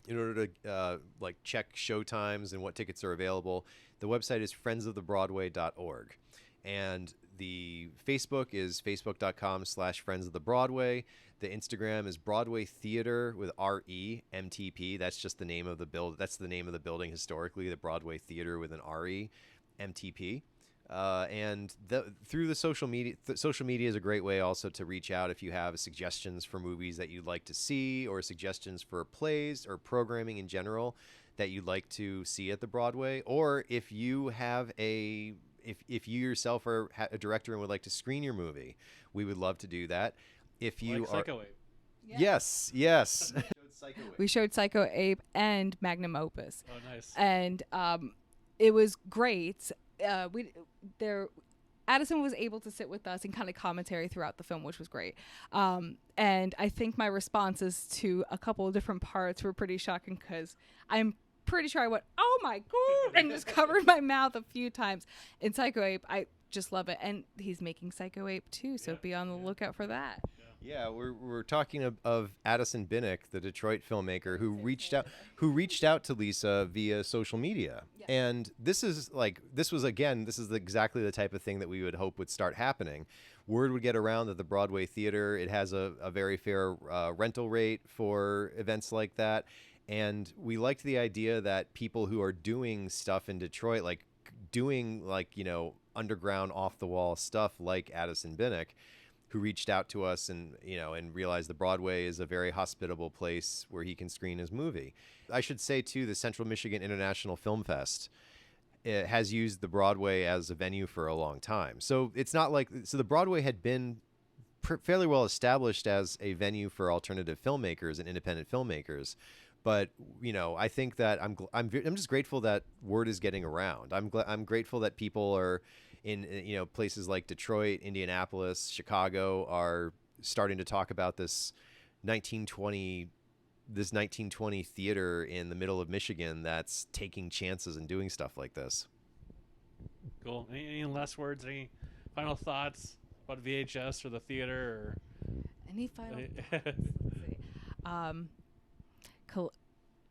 in order to like check show times and what tickets are available, the website is friendsofthebroadway.org. And the Facebook is facebook.com/friendsofthebroadway. The Instagram is Broadway Theater with RE MTP. That's just the name of the That's the name of the building historically, the Broadway Theater with an RE MTP. And through the social media is a great way also to reach out if you have suggestions for movies that you'd like to see, or suggestions for plays or programming in general that you'd like to see at the Broadway, or if you have if you yourself are a director and would like to screen your movie, we would love to do that. If you like Psycho Ape. Yes. We showed Psycho Ape and Magnum Opus. Oh, nice. And it was great. Addison was able to sit with us and kind of commentary throughout the film, which was great. And I think my responses to a couple of different parts were pretty shocking because I'm pretty sure I went, "Oh my god," and just covered my mouth a few times. In Psycho Ape, I just love it, and he's making Psycho Ape too, so be on the lookout for that. Yeah, we're talking of Addison Binek, the Detroit filmmaker who reached out to Lisa via social media. Yeah. And this is exactly the type of thing that we would hope would start happening. Word would get around that the Broadway Theater, it has a very fair rental rate for events like that. And we liked the idea that people who are doing stuff in Detroit, like doing underground off the wall stuff like Addison Binek, who reached out to us and realized the Broadway is a very hospitable place where he can screen his movie. I should say too, the Central Michigan International Film Fest has used the Broadway as a venue for a long time. So it's not like the Broadway had been fairly well established as a venue for alternative filmmakers and independent filmmakers. But I think that I'm just grateful that word is getting around. I'm grateful that people are in places like Detroit, Indianapolis, Chicago are starting to talk about this 1920 theater in the middle of Michigan that's taking chances and doing stuff like this. Cool. Any last words? Any final thoughts about VHS or the theater? Any final thoughts? Let's see.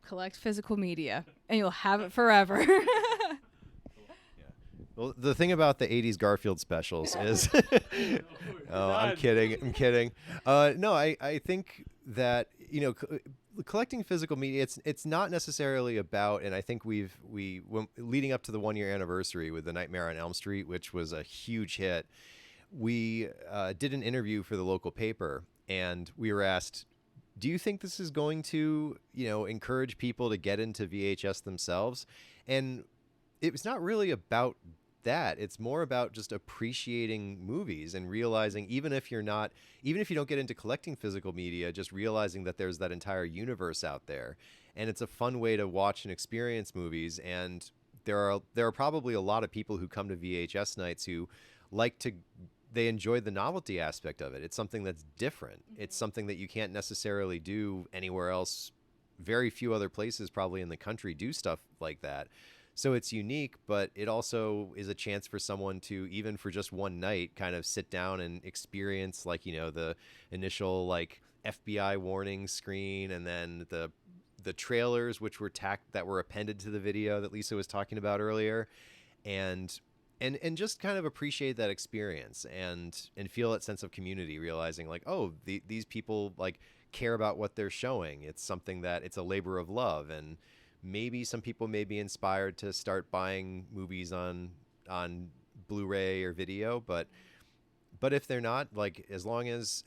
Collect physical media, and you'll have it forever. Well, the thing about the 80s Garfield specials is I'm kidding. No, I think that collecting physical media, it's not necessarily about, and I think leading up to the 1-year anniversary with The Nightmare on Elm Street, which was a huge hit, we did an interview for the local paper, and we were asked, do you think this is going to encourage people to get into VHS themselves? And it was not really about that. It's more about just appreciating movies and realizing, even if you don't get into collecting physical media, just realizing that there's that entire universe out there. And it's a fun way to watch and experience movies. And there are probably a lot of people who come to VHS nights who they enjoy the novelty aspect of it. It's something that's different. Mm-hmm. It's something that you can't necessarily do anywhere else. Very few other places probably in the country do stuff like that. So it's unique, but it also is a chance for someone to, even for just one night, kind of sit down and experience the initial FBI warning screen, and then the trailers that were appended to the video that Lisa was talking about earlier, and just kind of appreciate that experience and feel that sense of community, realizing these people care about what they're showing. It's something that it's a labor of love, and maybe some people may be inspired to start buying movies on Blu-ray or video, but if they're not, as long as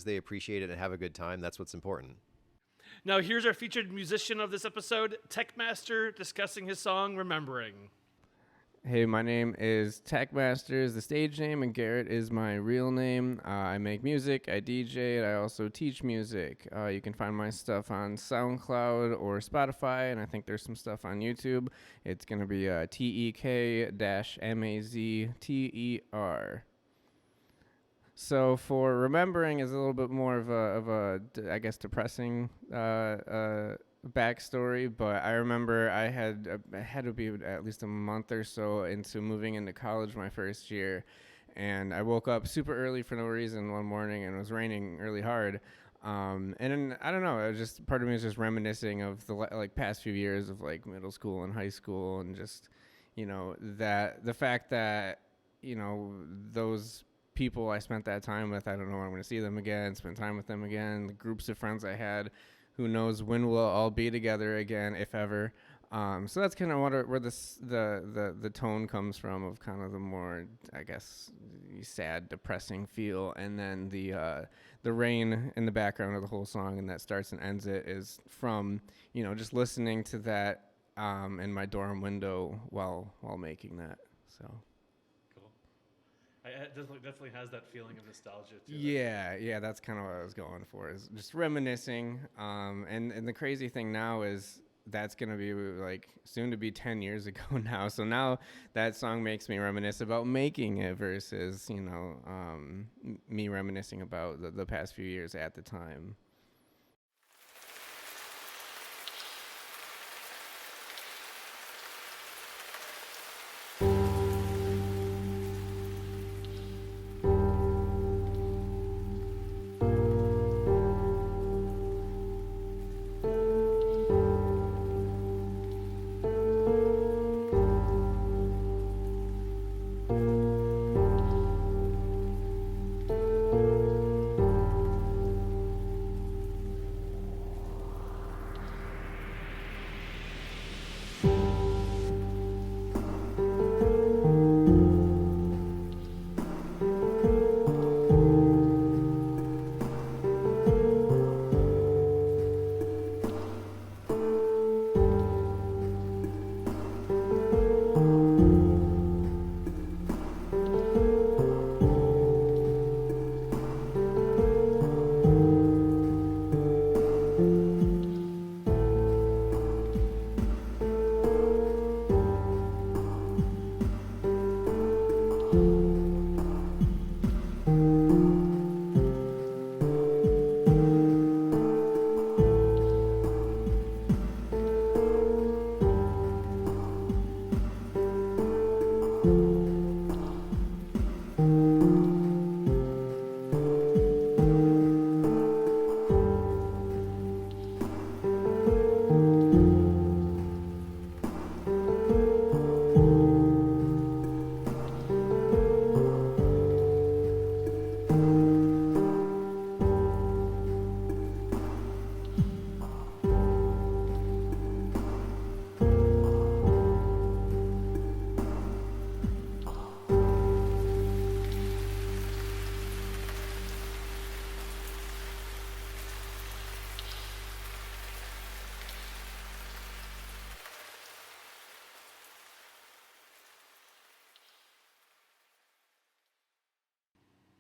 they appreciate it and have a good time, that's what's important. Now here's our featured musician of this episode, Techmaster, discussing his song Remembering. Hey, my name is Techmaster is the stage name, and Garrett is my real name. I make music, I DJ, and I also teach music. You can find my stuff on SoundCloud or Spotify, and I think there's some stuff on YouTube. It's going to be TEK-MAZTER. So for Remembering is a little bit more of a I guess, depressing backstory, but I remember I had to be at least a month or so into moving into college my first year, and I woke up super early for no reason one morning, and it was raining really hard. And then, I don't know, it was just, part of me was just reminiscing of the past few years of middle school and high school, and just that the fact that those people I spent that time with, I don't know when I'm going to see them again, spend time with them again, the groups of friends I had. Who knows when we'll all be together again, if ever. So that's kind of where the tone comes from, of kind of the more, I guess, sad, depressing feel. And then the rain in the background of the whole song, and that starts and ends it, is from just listening to that in my dorm window while making that. So. It definitely has that feeling of nostalgia to it. Yeah, that's kind of what I was going for, is just reminiscing. And the crazy thing now is that's going to be like soon to be 10 years ago now. So now that song makes me reminisce about making it versus, me reminiscing about the past few years at the time.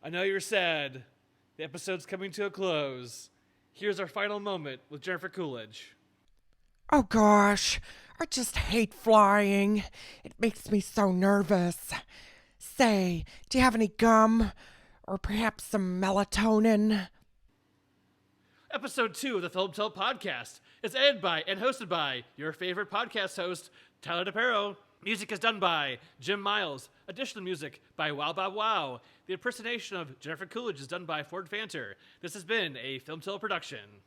I know you're sad. The episode's coming to a close. Here's our final moment with Jennifer Coolidge. Oh gosh, I just hate flying. It makes me so nervous. Say, do you have any gum? Or perhaps some melatonin? Episode 2 of the FilmTell podcast is edited by and hosted by your favorite podcast host, Tyler DePerro. Music is done by Jim Miles. Additional music by Wow Bob Wow. The impersonation of Jennifer Coolidge is done by Ford Fanter. This has been a FilmTell production.